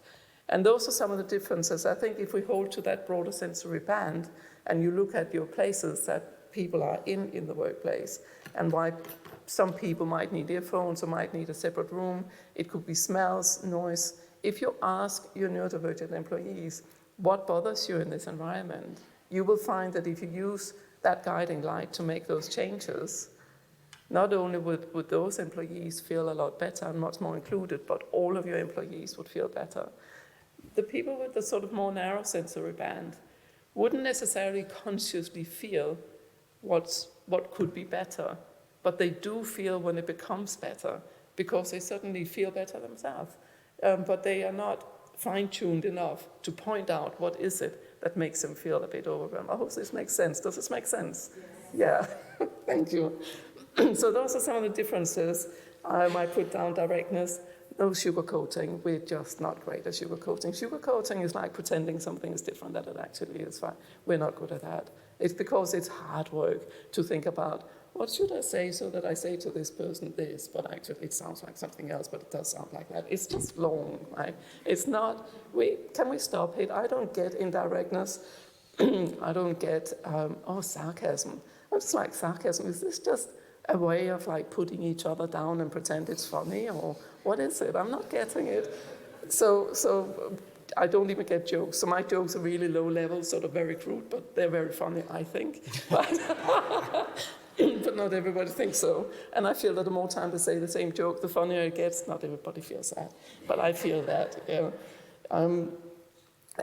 And those are some of the differences. I think if we hold to that broader sensory band and you look at your places that people are in the workplace and why some people might need earphones or might need a separate room, it could be smells, noise. If you ask your neurodivergent employees what bothers you in this environment, you will find that if you use that guiding light to make those changes, not only would those employees feel a lot better and much more included, but all of your employees would feel better. The people with the sort of more narrow sensory band wouldn't necessarily consciously feel what could be better, but they do feel when it becomes better, because they certainly feel better themselves. But they are not fine-tuned enough to point out what is it that makes them feel a bit overwhelmed. I hope this makes sense. Does this make sense? Yes. Yeah, thank you. So those are some of the differences. I might put down directness. No sugarcoating. We're just not great at sugarcoating. Sugarcoating is like pretending something is different than it actually is. We're not good at that. It's because it's hard work to think about what should I say so that I say to this person this, but actually it sounds like something else, but it does sound like that. It's just long, right? It's not, can we stop it? I don't get indirectness. I don't get, sarcasm. I'm just like, sarcasm, is this just a way of like putting each other down and pretend it's funny, or what is it? I'm not getting it. So I don't even get jokes. So my jokes are really low level, sort of very crude, but they're very funny, I think. But not everybody thinks so. And I feel that the more time to say the same joke, the funnier it gets. Not everybody feels that, but I feel that.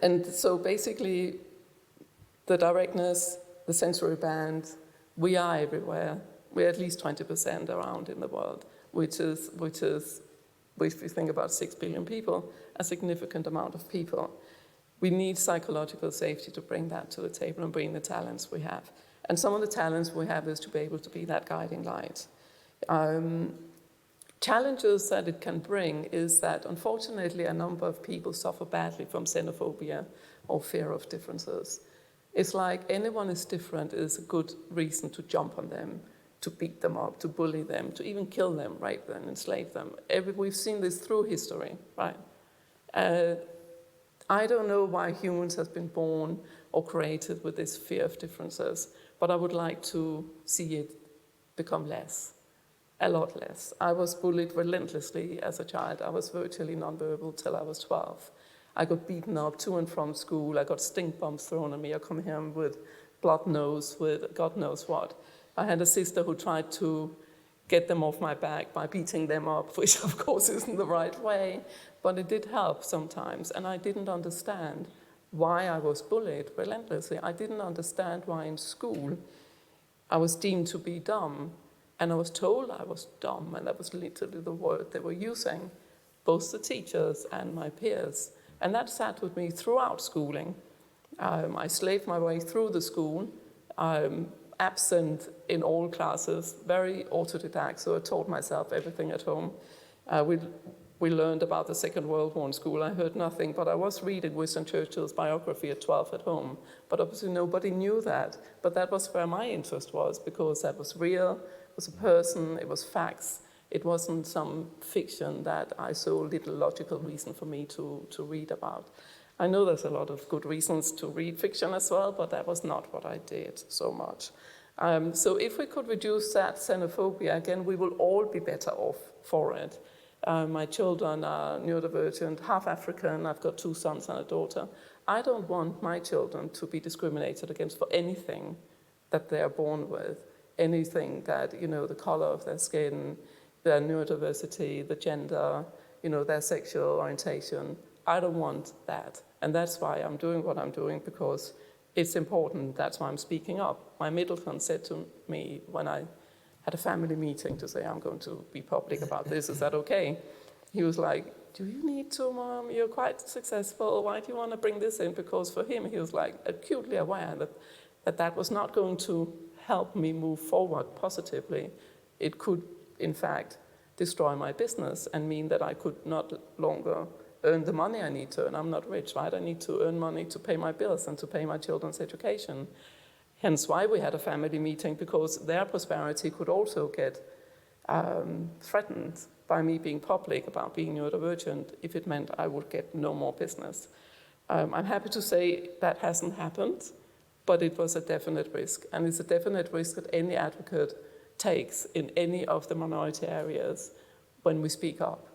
And so basically, the directness, the sensory band, we are everywhere. We're at least 20% around in the world, which is, if you think about 6 billion people, a significant amount of people. We need psychological safety to bring that to the table and bring the talents we have. And some of the talents we have is to be able to be that guiding light. Challenges that it can bring is that, unfortunately, a number of people suffer badly from xenophobia or fear of differences. It's like anyone is different is a good reason to jump on them, to beat them up, to bully them, to even kill them, rape them, enslave them. We've seen this through history, right? I don't know why humans have been born or created with this fear of differences, but I would like to see it become less, a lot less. I was bullied relentlessly as a child. I was virtually nonverbal till I was 12. I got beaten up to and from school. I got stink bombs thrown at me. I come home with blood nose, with God knows what. I had a sister who tried to get them off my back by beating them up, which of course isn't the right way, but it did help sometimes. And I didn't understand why I was bullied relentlessly. I didn't understand why in school I was deemed to be dumb, and I was told I was dumb, and that was literally the word they were using, both the teachers and my peers. And that sat with me throughout schooling. I slaved my way through the school, absent in all classes, very autodidact, so I taught myself everything at home. We learned about the Second World War in school. I heard nothing, but I was reading Winston Churchill's biography at 12 at home. But obviously nobody knew that. But that was where my interest was, because that was real, it was a person, it was facts. It wasn't some fiction that I saw little logical reason for me to read about. I know there's a lot of good reasons to read fiction as well, but that was not what I did so much. So if we could reduce that xenophobia, again, we will all be better off for it. My children are neurodivergent, half African. I've got 2 sons and a daughter. I don't want my children to be discriminated against for anything that they are born with, anything that, the color of their skin, their neurodiversity, the gender, their sexual orientation. I don't want that. And that's why I'm doing what I'm doing, because it's important. That's why I'm speaking up. My Middleton said to me when I had a family meeting to say, I'm going to be public about this, is that okay? He was like, do you need to, Mom? You're quite successful. Why do you want to bring this in? Because for him, he was like acutely aware that was not going to help me move forward positively. It could, in fact, destroy my business and mean that I could not longer earn the money I need to earn. I'm not rich, right? I need to earn money to pay my bills and to pay my children's education. Hence why we had a family meeting, because their prosperity could also get threatened by me being public about being neurodivergent if it meant I would get no more business. I'm happy to say that hasn't happened, but it was a definite risk. And it's a definite risk that any advocate takes in any of the minority areas when we speak up.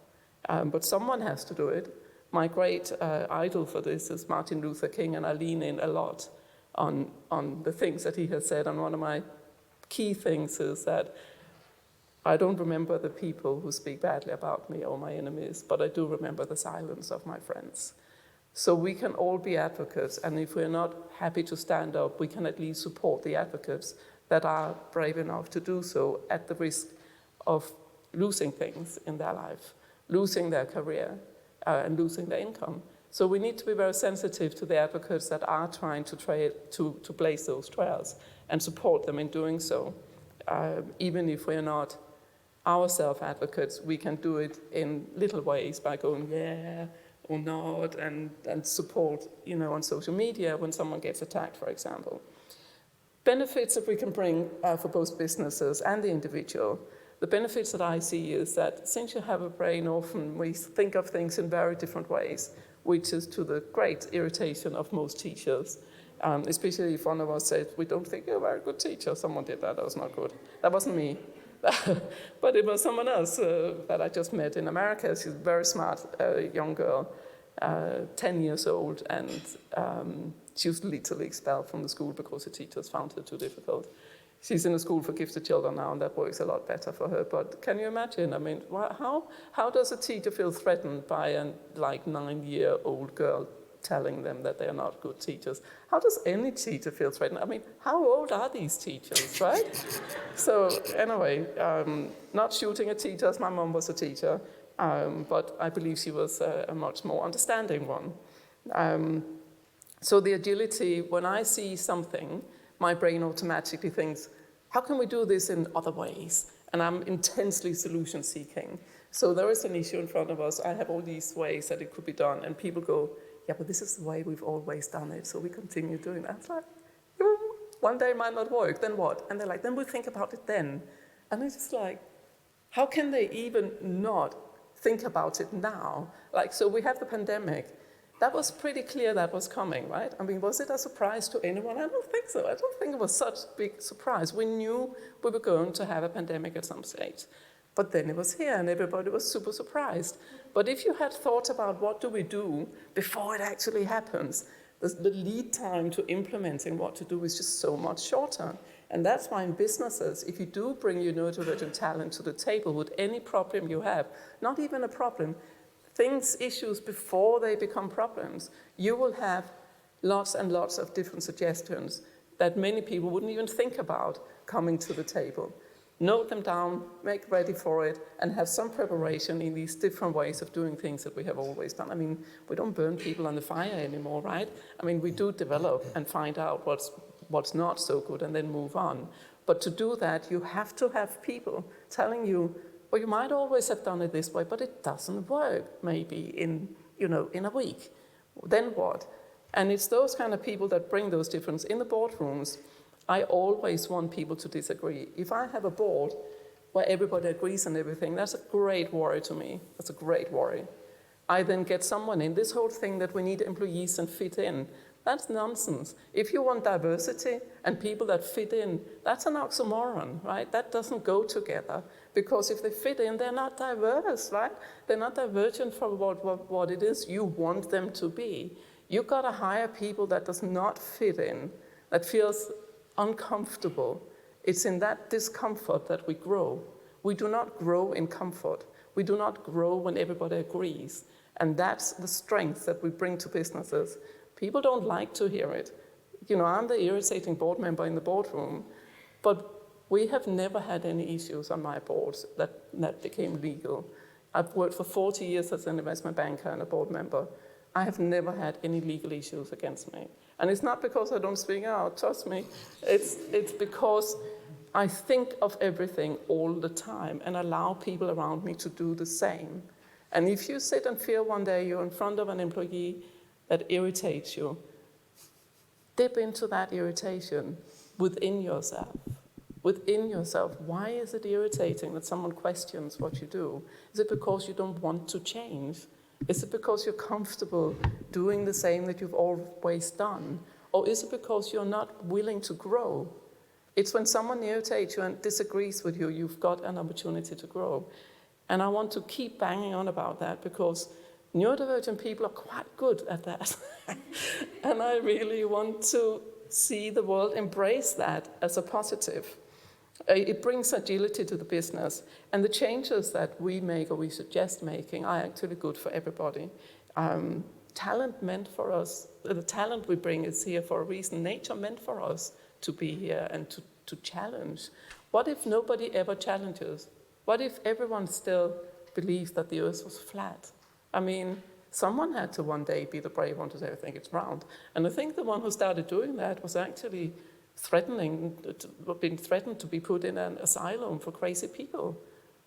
But someone has to do it. My great idol for this is Martin Luther King, and I lean in a lot on the things that he has said. And one of my key things is that I don't remember the people who speak badly about me or my enemies, but I do remember the silence of my friends. So we can all be advocates, and if we're not happy to stand up, we can at least support the advocates that are brave enough to do so at the risk of losing things in their life, losing their career, and losing their income. So we need to be very sensitive to the advocates that are trying to blaze those trails and support them in doing so. Even if we're not ourselves advocates, we can do it in little ways by going, yeah, or not, and support, on social media when someone gets attacked, for example. Benefits that we can bring for both businesses and the individual. The benefits that I see is that since you have a brain, often we think of things in very different ways, which is to the great irritation of most teachers, especially if one of us said, we don't think you're a very good teacher. Someone did that was not good. That wasn't me. But it was someone else that I just met in America. She's a very smart young girl, 10 years old, and she was literally expelled from the school because the teachers found her too difficult. She's in a school for gifted children now, and that works a lot better for her. But can you imagine? I mean, how does a teacher feel threatened by a 9-year-old girl telling them that they are not good teachers? How does any teacher feel threatened? I mean, how old are these teachers, right? So anyway, not shooting at teachers. My mom was a teacher, but I believe she was a much more understanding one. So the agility, when I see something, my brain automatically thinks, how can we do this in other ways? And I'm intensely solution seeking. So there is an issue in front of us. I have all these ways that it could be done. And people go, yeah, but this is the way we've always done it. So we continue doing that. It's like, one day it might not work, then what? And they're like, then we'll think about it then. And it's just like, how can they even not think about it now? Like, so we have the pandemic. That was pretty clear that was coming, right? I mean, was it a surprise to anyone? I don't think so. I don't think it was such a big surprise. We knew we were going to have a pandemic at some stage. But then it was here and everybody was super surprised. But if you had thought about what do we do before it actually happens, the lead time to implementing what to do is just so much shorter. And that's why in businesses, if you do bring your neurodivergent talent to the table with any problem you have, not even a problem, issues before they become problems, you will have lots and lots of different suggestions that many people wouldn't even think about coming to the table. Note them down, make ready for it, and have some preparation in these different ways of doing things that we have always done. I mean, we don't burn people on the fire anymore, right? I mean, we do develop and find out what's not so good and then move on. But to do that, you have to have people telling you, well, you might always have done it this way, but it doesn't work maybe in a week. Then what? And it's those kind of people that bring those differences. In the boardrooms, I always want people to disagree. If I have a board where everybody agrees on everything, that's a great worry to me. That's a great worry. I then get someone in. This whole thing that we need employees and fit in, that's nonsense. If you want diversity and people that fit in, that's an oxymoron, right? That doesn't go together. Because if they fit in, they're not diverse, right? They're not divergent from what it is you want them to be. You've got to hire people that does not fit in, that feels uncomfortable. It's in that discomfort that we grow. We do not grow in comfort. We do not grow when everybody agrees. And that's the strength that we bring to businesses. People don't like to hear it. I'm the irritating board member in the boardroom, but we have never had any issues on my boards that became legal. I've worked for 40 years as an investment banker and a board member. I have never had any legal issues against me. And it's not because I don't speak out, trust me. It's because I think of everything all the time and allow people around me to do the same. And if you sit and feel one day you're in front of an employee that irritates you, dip into that irritation within yourself. Within yourself, why is it irritating that someone questions what you do? Is it because you don't want to change? Is it because you're comfortable doing the same that you've always done? Or is it because you're not willing to grow? It's when someone irritates you and disagrees with you, you've got an opportunity to grow. And I want to keep banging on about that because neurodivergent people are quite good at that. And I really want to see the world embrace that as a positive. It brings agility to the business. And the changes that we make or we suggest making are actually good for everybody. Talent meant for us, the talent we bring is here for a reason. Nature meant for us to be here and to challenge. What if nobody ever challenges? What if everyone still believes that the earth was flat? I mean, someone had to one day be the brave one to say, I think it's round. And I think the one who started doing that was actually being threatened to be put in an asylum for crazy people.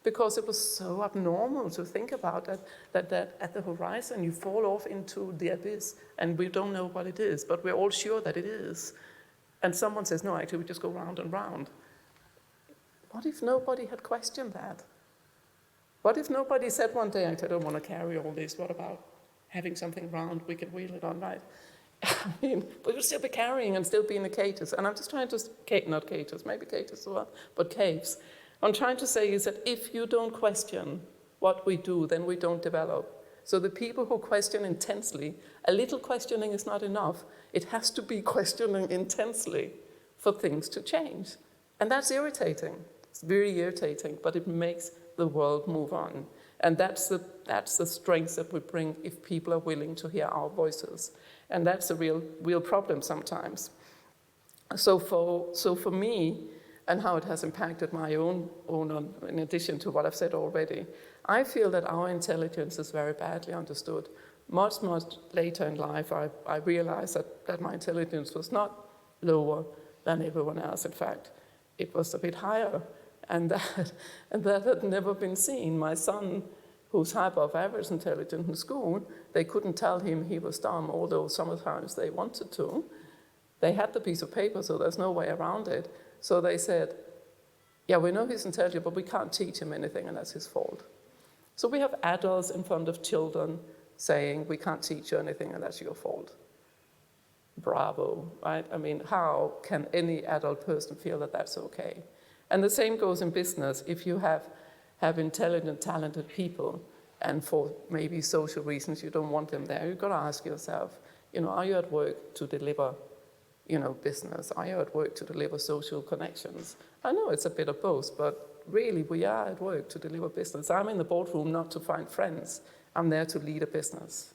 Because it was so abnormal to think about that at the horizon you fall off into the abyss and we don't know what it is, but we're all sure that it is. And someone says, no, actually, we just go round and round. What if nobody had questioned that? What if nobody said one day, I don't want to carry all this, what about having something round, we can wheel it on, right? I mean, we would still be carrying and still be in the cages. And I'm just trying to, not cages, maybe cages as well, but caves. What I'm trying to say is that if you don't question what we do, then we don't develop. So the people who question intensely, a little questioning is not enough. It has to be questioning intensely for things to change. And that's irritating. It's very irritating, but it makes the world move on. And that's the strength that we bring if people are willing to hear our voices. And that's a real problem sometimes. So for me, and how it has impacted my own in addition to what I've said already, I feel that our intelligence is very badly understood. Much later in life, I realized that my intelligence was not lower than everyone else. In fact, it was a bit higher. And that had never been seen. My son, who's high above average intelligent in school, they couldn't tell him he was dumb, although sometimes they wanted to. They had the piece of paper, so there's no way around it. So they said, yeah, we know he's intelligent, but we can't teach him anything, and that's his fault. So we have adults in front of children saying, we can't teach you anything, and that's your fault. Bravo, right? I mean, how can any adult person feel that that's okay? And the same goes in business. If you have intelligent, talented people, and for maybe social reasons you don't want them there, you've got to ask yourself, are you at work to deliver, business? Are you at work to deliver social connections? I know it's a bit of both, but really we are at work to deliver business. I'm in the boardroom not to find friends. I'm there to lead a business.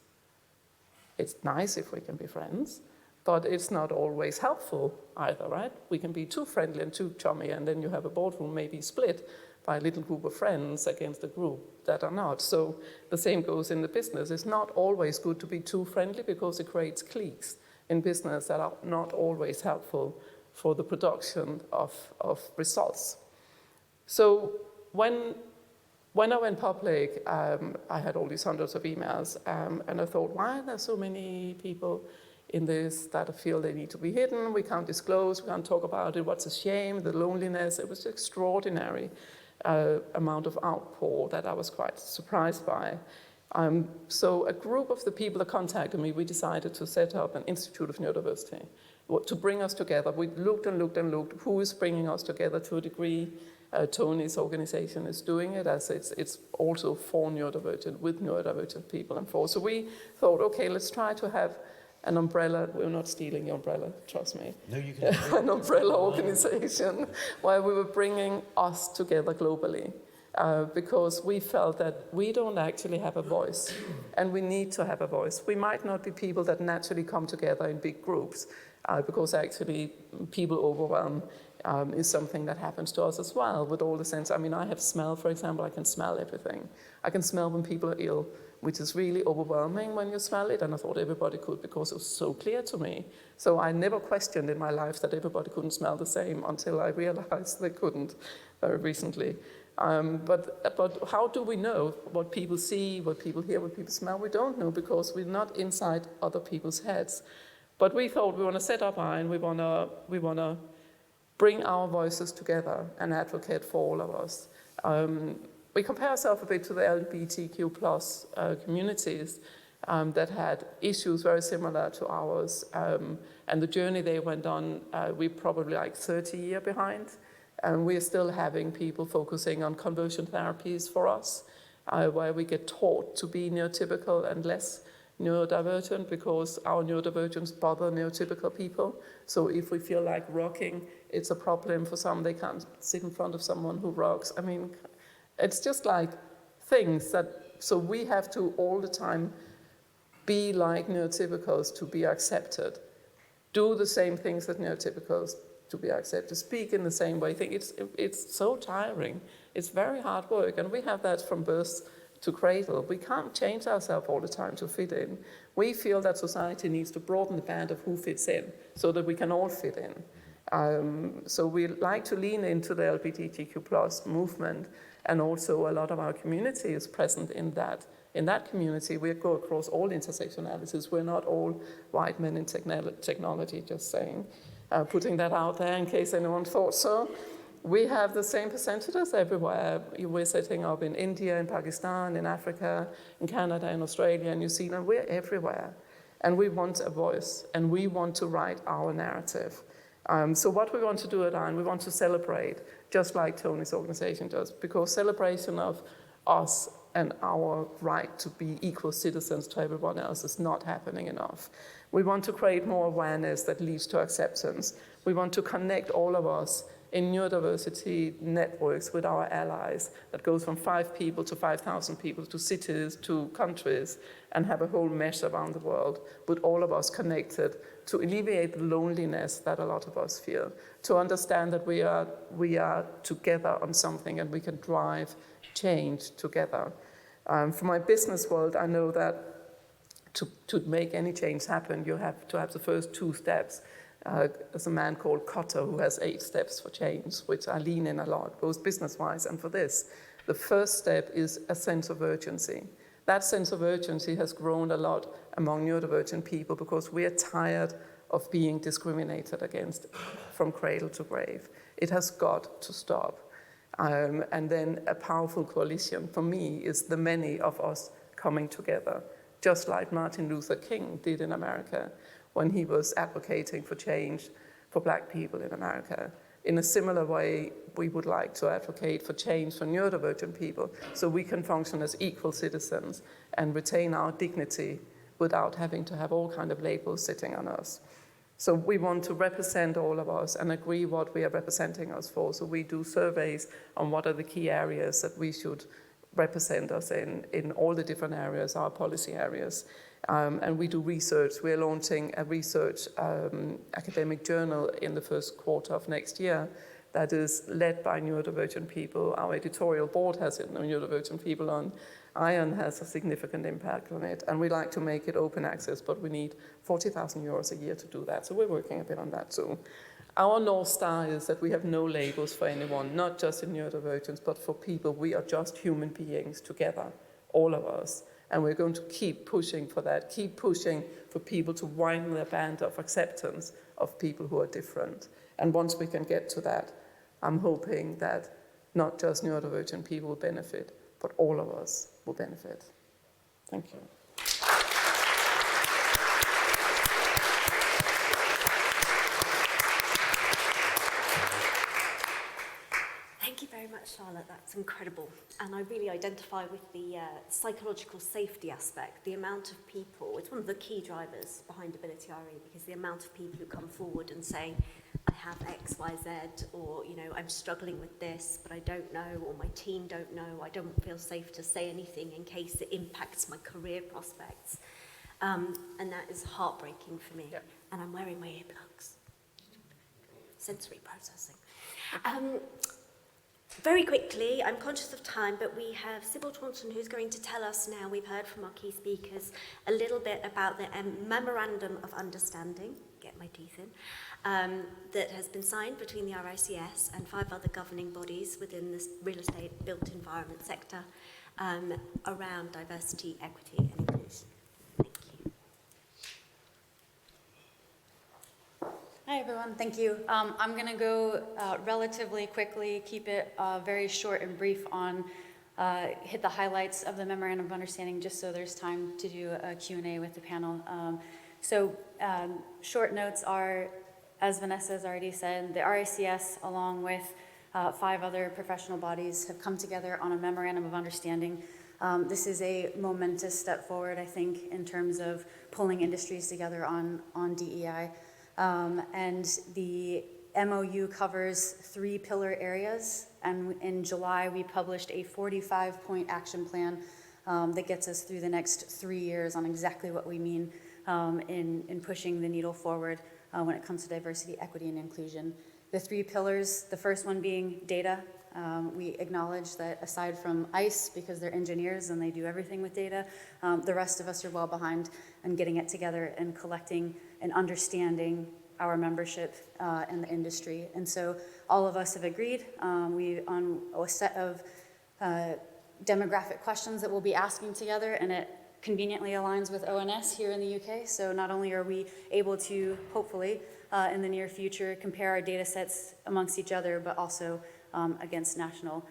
It's nice if we can be friends, but it's not always helpful either, right? We can be too friendly and too chummy, and then you have a boardroom maybe split by a little group of friends against a group that are not. So the same goes in the business. It's not always good to be too friendly because it creates cliques in business that are not always helpful for the production of results. So when I went public, I had all these hundreds of emails, and I thought, why are there so many people in this that feel they need to be hidden, we can't disclose, we can't talk about it, what's a shame, the loneliness. It was an extraordinary amount of outpour that I was quite surprised by. So a group of the people that contacted me, we decided to set up an Institute of Neurodiversity to bring us together. We looked and looked and looked, who is bringing us together to a degree. Tony's organization is doing it, as it's also for neurodivergent, with neurodivergent people and for. So we thought, okay, let's try to have an umbrella. We're not stealing your umbrella, trust me. No, you can. An umbrella organization where we were bringing us together globally because we felt that we don't actually have a voice and we need to have a voice. We might not be people that naturally come together in big groups because actually people overwhelm is something that happens to us as well with all the sense. I mean, I have smell, for example. I can smell everything. I can smell when people are ill, which is really overwhelming when you smell it, and I thought everybody could because it was so clear to me. So I never questioned in my life that everybody couldn't smell the same until I realized they couldn't very recently. But how do we know what people see, what people hear, what people smell? We don't know because we're not inside other people's heads. But we thought we want to set up our and we want to bring our voices together and advocate for all of us. We compare ourselves a bit to the LGBTQ plus communities that had issues very similar to ours. And the journey they went on, we're probably like 30 years behind. And we're still having people focusing on conversion therapies for us, where we get taught to be neurotypical and less neurodivergent because our neurodivergence bother neurotypical people. So if we feel like rocking, it's a problem for some. They can't sit in front of someone who rocks. I mean, it's just like things that, so we have to all the time be like neurotypicals to be accepted, do the same things that neurotypicals to be accepted, speak in the same way. I think it's so tiring. It's very hard work, and we have that from birth to cradle. We can't change ourselves all the time to fit in. We feel that society needs to broaden the band of who fits in so that we can all fit in. So we like to lean into the LGBTQ plus movement, and also a lot of our community is present in that. In that community, we go across all intersectionalities. We're not all white men in technology, just saying. putting that out there in case anyone thought so. We have the same percentages everywhere. We're setting up in India, in Pakistan, in Africa, in Canada, in Australia, New Zealand. We're everywhere. And we want a voice, and we want to write our narrative. So what we want to do at ION, we want to celebrate, just like Tony's organization does, because celebration of us and our right to be equal citizens to everyone else is not happening enough. We want to create more awareness that leads to acceptance. We want to connect all of us in neurodiversity networks with our allies that goes from 5 people to 5,000 people to cities to countries and have a whole mesh around the world with all of us connected to alleviate the loneliness that a lot of us feel, to understand that we are together on something and we can drive change together. For my business world, I know that to make any change happen, you have to have the first 2 steps. There's a man called Cotter who has 8 steps for change, which I lean in a lot, both business-wise and for this. The first step is a sense of urgency. That sense of urgency has grown a lot among neurodivergent people because we are tired of being discriminated against from cradle to grave. It has got to stop. And then a powerful coalition, for me, is the many of us coming together, just like Martin Luther King did in America when he was advocating for change for Black people in America. In a similar way, we would like to advocate for change for neurodivergent people so we can function as equal citizens and retain our dignity without having to have all kinds of labels sitting on us. So we want to represent all of us and agree what we are representing us for. So we do surveys on what are the key areas that we should represent us in all the different areas, our policy areas. And we do research. We're launching a research academic journal in the first quarter of next year that is led by neurodivergent people. Our editorial board has neurodivergent people on. ION has a significant impact on it, and we like to make it open access, but we need 40,000 euros a year to do that, so we're working a bit on that too. Our North Star is that we have no labels for anyone, not just in neurodivergence, but for people. We are just human beings together, all of us. And we're going to keep pushing for that, keep pushing for people to widen their band of acceptance of people who are different. And once we can get to that, I'm hoping that not just neurodivergent people will benefit, but all of us will benefit. Thank you. Thank you very much, Charlotte. That's incredible. And I really identify with the psychological safety aspect. The amount of people, it's one of the key drivers behind AbilityRE, because the amount of people who come forward and say, I have X, Y, Z, or, you know, I'm struggling with this, but I don't know, or my team don't know, I don't feel safe to say anything in case it impacts my career prospects. And that is heartbreaking for me. Yep. And I'm wearing my earplugs. Sensory processing. Very quickly, I'm conscious of time, but we have Sybil Taunton who's going to tell us now, we've heard from our key speakers, a little bit about the Memorandum of Understanding, get my teeth in, that has been signed between the RICS and 5 other governing bodies within the real estate built environment sector around diversity, equity and inclusion. Thank you. Hi everyone, thank you. I'm going to go relatively quickly, keep it very short and brief on hit the highlights of the Memorandum of Understanding just so there's time to do a Q&A with the panel. Short notes are, as Vanessa has already said, the RICS along with 5 other professional bodies have come together on a Memorandum of Understanding. This is a momentous step forward, I think, in terms of pulling industries together on DEI. And the MOU covers 3 pillar areas, and in July we published a 45-point action plan that gets us through the next 3 years on exactly what we mean in pushing the needle forward when it comes to diversity, equity, and inclusion. The 3 pillars, the first one being data. We acknowledge that aside from ICE, because they're engineers and they do everything with data, the rest of us are well behind in getting it together and collecting and understanding our membership in the industry. And so all of us have agreed on a set of demographic questions that we'll be asking together, and it conveniently aligns with ONS here in the UK. So not only are we able to hopefully in the near future, compare our data sets amongst each other, but also against national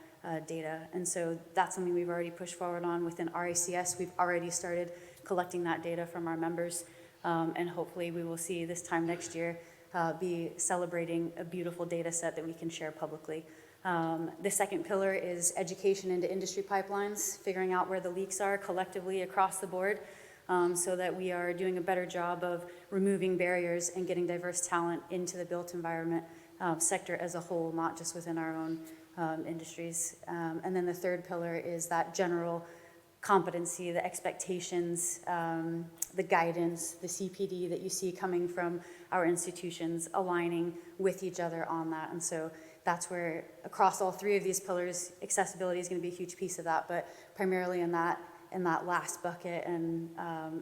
data. And so that's something we've already pushed forward on within RACS. We've already started collecting that data from our members, and hopefully we will see this time next year be celebrating a beautiful data set that we can share publicly. The second pillar is education into industry pipelines, figuring out where the leaks are collectively across the board, so that we are doing a better job of removing barriers and getting diverse talent into the built environment sector as a whole, not just within our own industries. And then the third pillar is that general competency, the expectations, the guidance, the CPD that you see coming from our institutions aligning with each other on that. And so that's where, across all three of these pillars, accessibility is going to be a huge piece of that, but primarily in that last bucket, and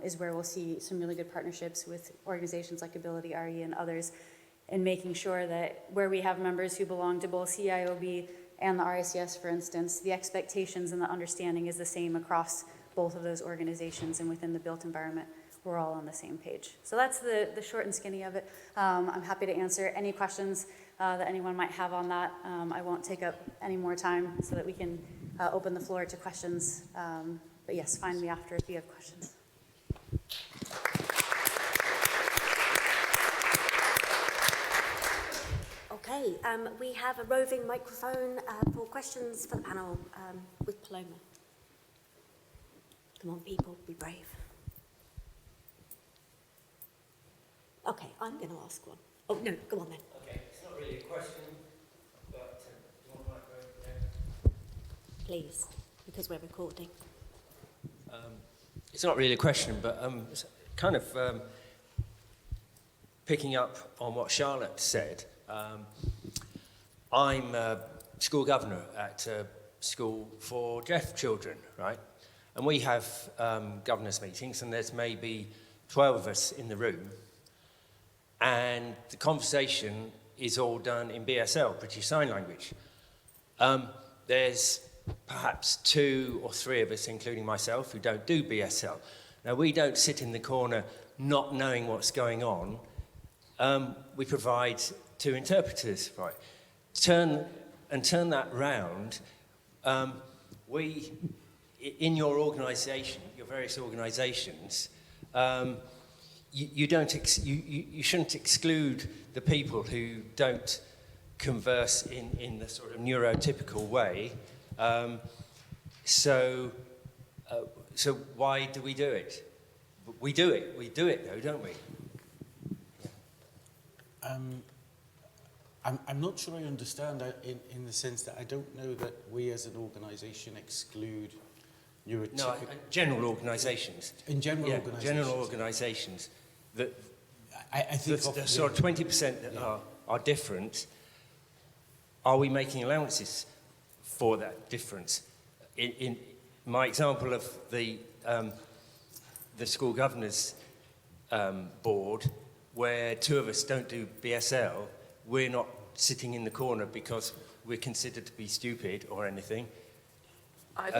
is where we'll see some really good partnerships with organizations like AbilityRE and others, and making sure that where we have members who belong to both CIOB and the RACS, for instance, the expectations and the understanding is the same across both of those organizations, and within the built environment, we're all on the same page. So that's the short and skinny of it. I'm happy to answer any questions that anyone might have on that. I won't take up any more time so that we can open the floor to questions. But yes, find me after if you have questions. Okay, we have a roving microphone for questions for the panel with Paloma. Come on, people, be brave. Okay, I'm going to ask one. Oh, no, go on then. Okay, it's not really a question, but do you want the microphone there? Please, because we're recording. It's not really a question, but it's kind of picking up on what Charlotte said. I'm a school governor at a school for deaf children, right? And we have governors' meetings, and there's maybe 12 of us in the room. And the conversation is all done in BSL, British Sign Language. There's perhaps 2 or 3 of us, including myself, who don't do BSL. Now, we don't sit in the corner not knowing what's going on. We provide 2 interpreters, right? Turn that round. In your organisation, your various organisations, you shouldn't exclude the people who don't converse in the sort of neurotypical way. So why do we do it? We do it though, don't we? I'm not sure I understand in the sense that I don't know that we as an organisation exclude neurotypical... No, general organisations. In general organisations. General organisations. I think the sort of 20% that are different, are we making allowances for that difference? In my example of the school governors board, where 2 of us don't do BSL, we're not sitting in the corner because we're considered to be stupid or anything. I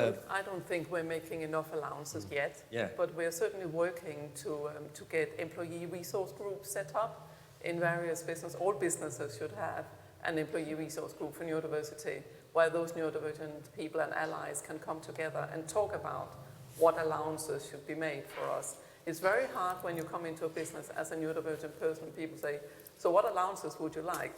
don't think we're making enough allowances yet, yeah. But we're certainly working to get employee resource groups set up in various businesses. All businesses should have an employee resource group for neurodiversity, where those neurodivergent people and allies can come together and talk about what allowances should be made for us. It's very hard when you come into a business as a neurodivergent person. People say, so what allowances would you like?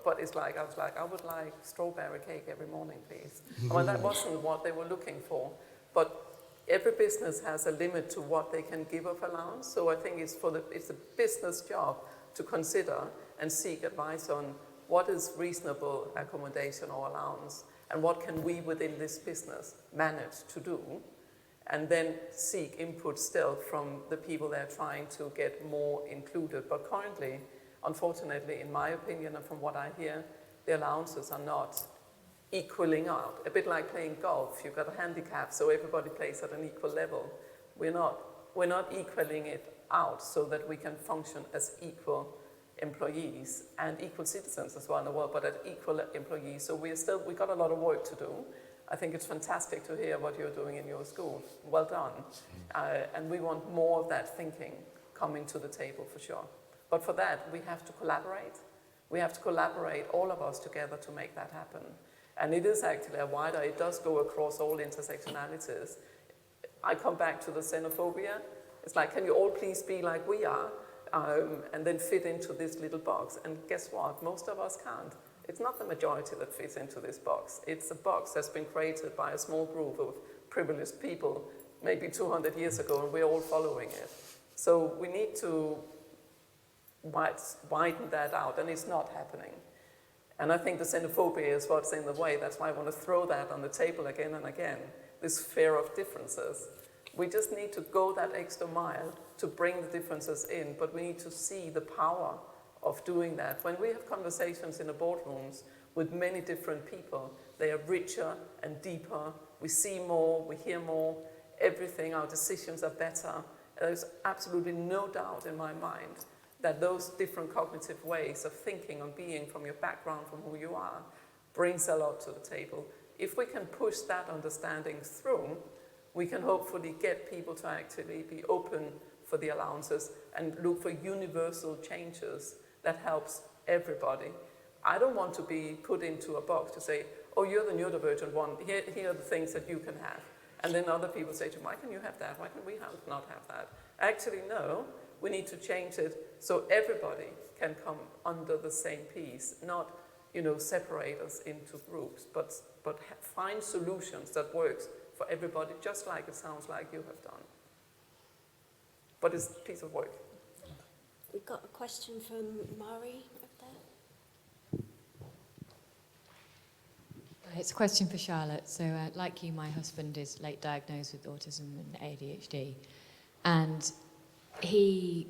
But I was like, I would like strawberry cake every morning, please. Well, that wasn't what they were looking for. But every business has a limit to what they can give of allowance. So I think it's a business job to consider and seek advice on what is reasonable accommodation or allowance, and what can we within this business manage to do, and then seek input still from the people they're trying to get more included. But currently, unfortunately, in my opinion, and from what I hear, the allowances are not equaling out. A bit like playing golf, you've got a handicap, so everybody plays at an equal level. We're not equaling it out so that we can function as equal employees and equal citizens as well in the world, but as equal employees. So we got a lot of work to do. I think it's fantastic to hear what you're doing in your school. Well done. And we want more of that thinking coming to the table for sure. But for that, we have to collaborate. We have to collaborate, all of us together, to make that happen. And it is actually it does go across all intersectionalities. I come back to the xenophobia. It's like, can you all please be like we are? And then fit into this little box. And guess what? Most of us can't. It's not the majority that fits into this box. It's a box that's been created by a small group of privileged people maybe 200 years ago, and we're all following it. So we need to widen that out, and it's not happening. And I think the xenophobia is what's in the way. That's why I want to throw that on the table again and again, this fear of differences. We just need to go that extra mile to bring the differences in, but we need to see the power of doing that. When we have conversations in the boardrooms with many different people, they are richer and deeper. We see more, we hear more, everything, our decisions are better. There's absolutely no doubt in my mind that those different cognitive ways of thinking and being from your background, from who you are, brings a lot to the table. If we can push that understanding through, we can hopefully get people to actually be open for the allowances and look for universal changes that helps everybody. I don't want to be put into a box to say, oh, you're the neurodivergent one, here are the things that you can have. And then other people say to me, why can you have that? Why can we not have that? Actually, no, we need to change it so everybody can come under the same piece, not, separate us into groups, but find solutions that works for everybody, just like it sounds like you have done. But it's a piece of work. We've got a question from Mari up there. It's a question for Charlotte. So, like you, my husband is late diagnosed with autism and ADHD, and he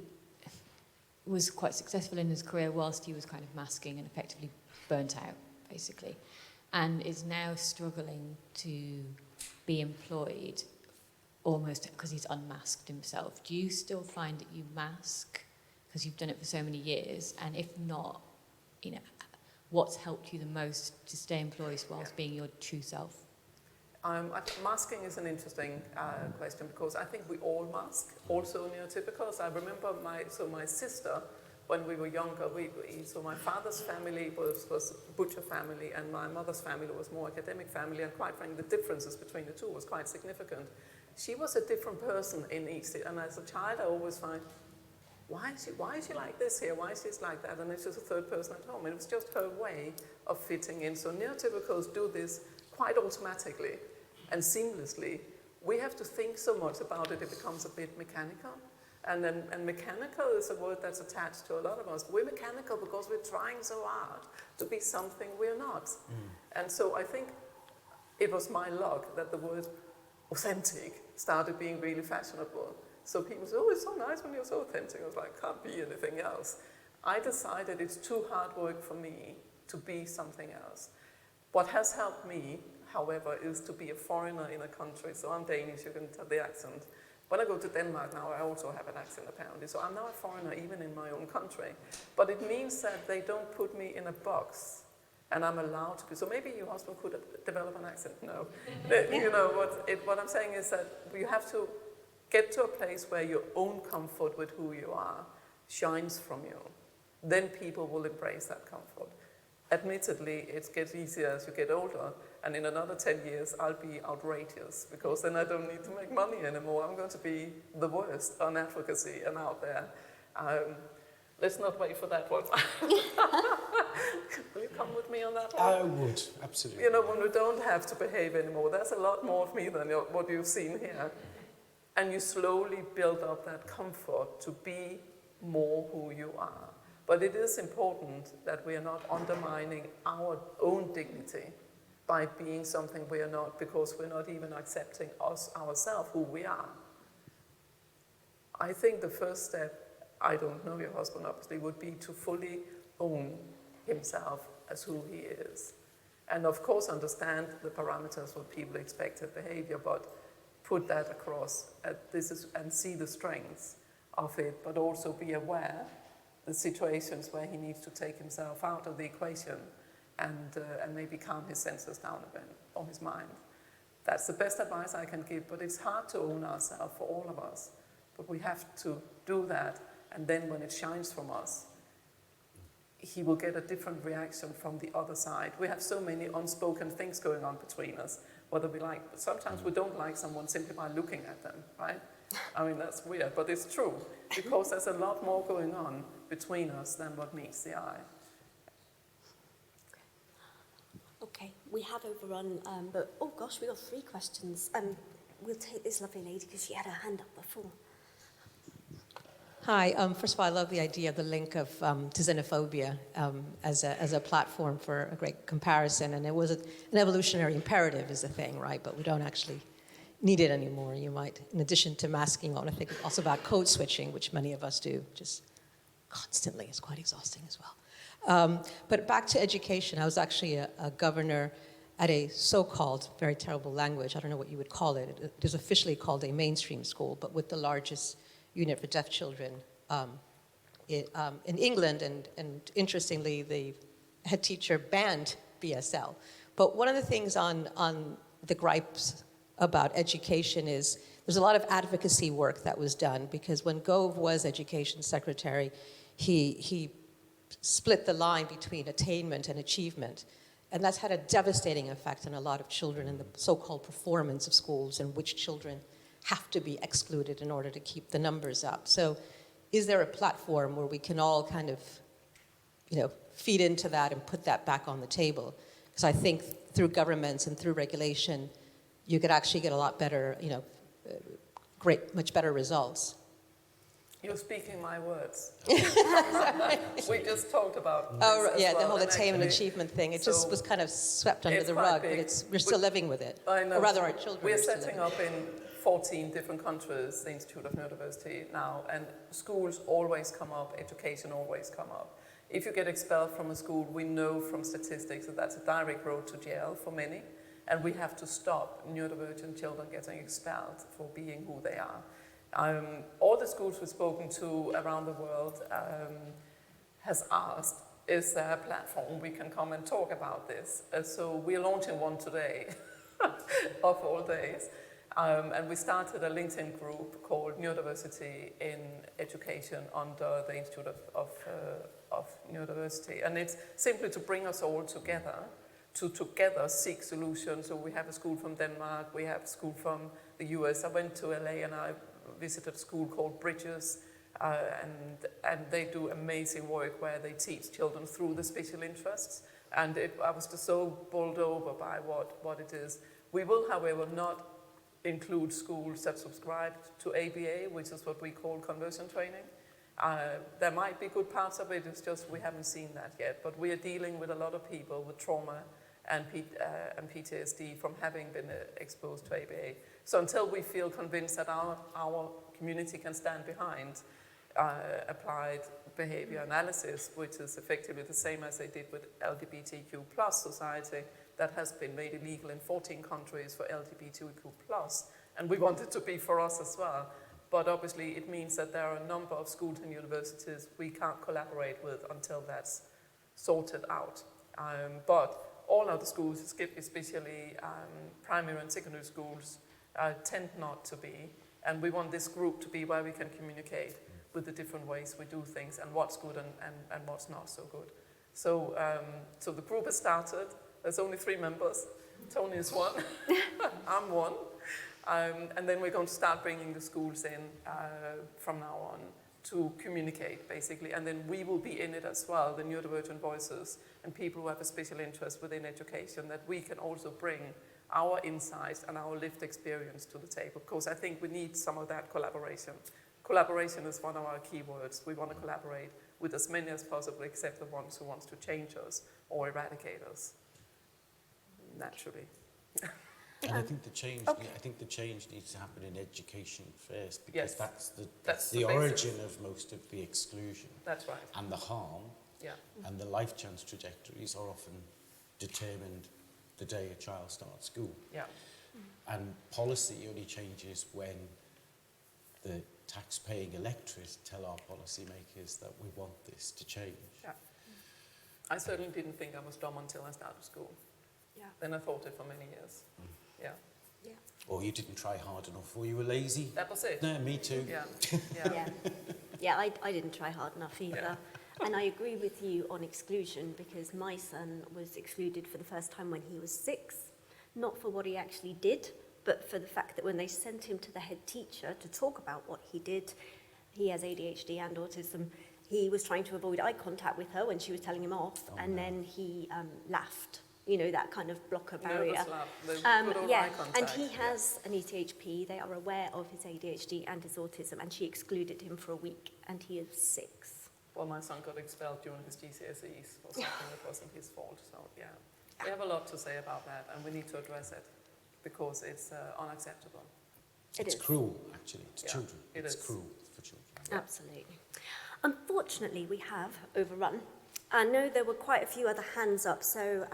was quite successful in his career whilst he was kind of masking and effectively burnt out, basically, and is now struggling to be employed almost because he's unmasked himself. Do you still find that you mask because you've done it for so many years? And if not, what's helped you the most to stay employed whilst being your true self? Masking is an interesting question, because I think we all mask, also neurotypicals. I remember my sister, when we were younger, so my father's family was a butcher family, and my mother's family was more academic family, and quite frankly, the differences between the two was quite significant. She was a different person in each, and as a child, I always find, why is she like this here? Why is she like that? And it's just a third person at home. And it was just her way of fitting in. So neurotypicals do this quite automatically and seamlessly. We have to think so much about it becomes a bit mechanical. And mechanical is a word that's attached to a lot of us. We're mechanical because we're trying so hard to be something we're not. And so I think it was my luck that the word authentic started being really fashionable. So people say, oh, it's so nice when you're so authentic. I was like, can't be anything else. I decided it's too hard work for me to be something else. What has helped me, however, is to be a foreigner in a country. So I'm Danish, you can tell the accent. When I go to Denmark now, I also have an accent apparently. So I'm now a foreigner even in my own country. But it means that they don't put me in a box and I'm allowed to be. So maybe your husband could develop an accent. No. What I'm saying is that you have to get to a place where your own comfort with who you are shines from you. Then people will embrace that comfort. Admittedly, it gets easier as you get older, and in another 10 years, I'll be outrageous, because then I don't need to make money anymore. I'm going to be the worst on advocacy and out there. Let's not wait for that one. Will you come with me on that one? I would, absolutely. When we don't have to behave anymore, that's a lot more of me than what you've seen here. And you slowly build up that comfort to be more who you are. But it is important that we are not undermining our own dignity by being something we are not, because we're not even accepting ourselves, who we are. I think the first step, I don't know your husband obviously, would be to fully own himself as who he is. And of course understand the parameters for people expected behavior, but put that across and see the strengths of it, but also be aware the situations where he needs to take himself out of the equation and maybe calm his senses down a bit, or his mind. That's the best advice I can give, but it's hard to own ourselves for all of us. But we have to do that And then when it shines from us, he will get a different reaction from the other side. We have so many unspoken things going on between us, whether we like, sometimes we don't like someone simply by looking at them, right? I mean, that's weird, but it's true, because there's a lot more going on between us than what meets the eye. Okay, we have overrun, but oh gosh, we got 3 questions. We'll take this lovely lady because she had her hand up before. Hi. First of all, I love the idea of the link of to xenophobia as a platform for a great comparison. And it was an evolutionary imperative is the thing, right? But we don't actually need it anymore. You might, in addition to masking, I want to think also about code switching, which many of us do just constantly. It's quite exhausting as well. But back to education, I was actually a governor at a so-called, very terrible language, I don't know what you would call it. It is officially called a mainstream school, but with the largest unit for deaf children in England, and interestingly, the head teacher banned BSL. But one of the things on the gripes about education is there's a lot of advocacy work that was done, because when Gove was education secretary, he split the line between attainment and achievement. And that's had a devastating effect on a lot of children in the so-called performance of schools, and which children have to be excluded in order to keep the numbers up. So is there a platform where we can all kind of, feed into that and put that back on the table? Because I think through governments and through regulation, you could actually get a lot better, much better results. You're speaking my words. We just talked about the whole attainment achievement thing. It just was kind of swept under the rug, but we're still living with it. I know. Or rather, our children We're are still setting living up in 14 different countries the Institute of Neurodiversity now, and schools always come up, education always come up. If you get expelled from a school, we know from statistics that that's a direct road to jail for many, and we have to stop neurodivergent children getting expelled for being who they are. All the schools we've spoken to around the world has asked, is there a platform we can come and talk about this? So we're launching one today, of all days. And we started a LinkedIn group called Neurodiversity in Education under the Institute of Neurodiversity. And it's simply to bring us all together, to together seek solutions. So we have a school from Denmark, we have a school from the US. I went to LA and I visited a school called Bridges, and they do amazing work where they teach children through the special interests. And I was just so bowled over by what it is. We will, however, not include schools that subscribe to ABA, which is what we call conversion training. There might be good parts of it, it's just we haven't seen that yet. But we are dealing with a lot of people with trauma and PTSD from having been exposed to ABA. So until we feel convinced that our community can stand behind applied behavior analysis, which is effectively the same as they did with LGBTQ plus society, that has been made illegal in 14 countries for LGBTQ plus, and we want it to be for us as well. But obviously it means that there are a number of schools and universities we can't collaborate with until that's sorted out. But all other schools, especially primary and secondary schools, tend not to be. And we want this group to be where we can communicate with the different ways we do things and what's good and what's not so good. So, so the group has started. There's only 3 members. Tony is one. I'm one. And then we're going to start bringing the schools in from now on to communicate, basically. And then we will be in it as well, the neurodivergent voices and people who have a special interest within education, that we can also bring our insights and our lived experience to the table. Because I think we need some of that collaboration. Collaboration is one of our key words. We want to collaborate with as many as possible, except the ones who want to change us or eradicate us. Naturally. And I think the change needs to happen in education first, because that's the origin of most of the exclusion. That's right. And the harm and the life chance trajectories are often determined the day a child starts school. Yeah. And policy only changes when the tax-paying electorate tell our policymakers that we want this to change. Yeah. I certainly didn't think I was dumb until I started school. Yeah. Then I thought it for many years. Yeah. Or you didn't try hard enough, or you were lazy. That was it. No, me too. Yeah. Yeah. Yeah, I didn't try hard enough either. And I agree with you on exclusion, because my son was excluded for the first time when he was 6, not for what he actually did, but for the fact that when they sent him to the head teacher to talk about what he did, he has ADHD and autism, he was trying to avoid eye contact with her when she was telling him off, and then he laughed. You know, that kind of blocker barrier. Nervous laugh, the good old Yeah, eye contact. and he has an ETHP. They are aware of his ADHD and his autism, and she excluded him for a week, and he is 6. Well, my son got expelled during his GCSEs for something that wasn't his fault. So, yeah, we have a lot to say about that, and we need to address it because it's unacceptable. It's cruel, actually, to children. It's cruel for children. Absolutely. Unfortunately, we have overrun. I know there were quite a few other hands up, so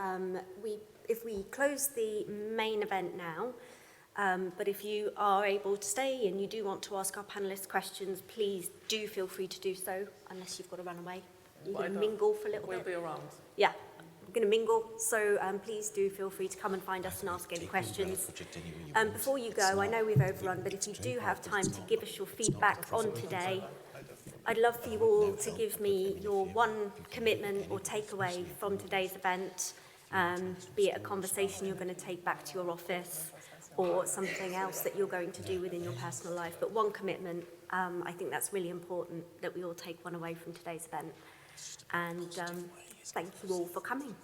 if we close the main event now, but if you are able to stay and you do want to ask our panellists questions, please do feel free to do so, unless you've got to run away. You can mingle for a little bit. We'll be around. Yeah, we're going to mingle, so please do feel free to come and find us and ask any questions. Before you go, I know we've overrun, but if you do have time to give us your feedback on today, I'd love for you all to give me your one commitment or takeaway from today's event, be it a conversation you're going to take back to your office or something else that you're going to do within your personal life. But one commitment, I think that's really important that we all take one away from today's event. And thank you all for coming.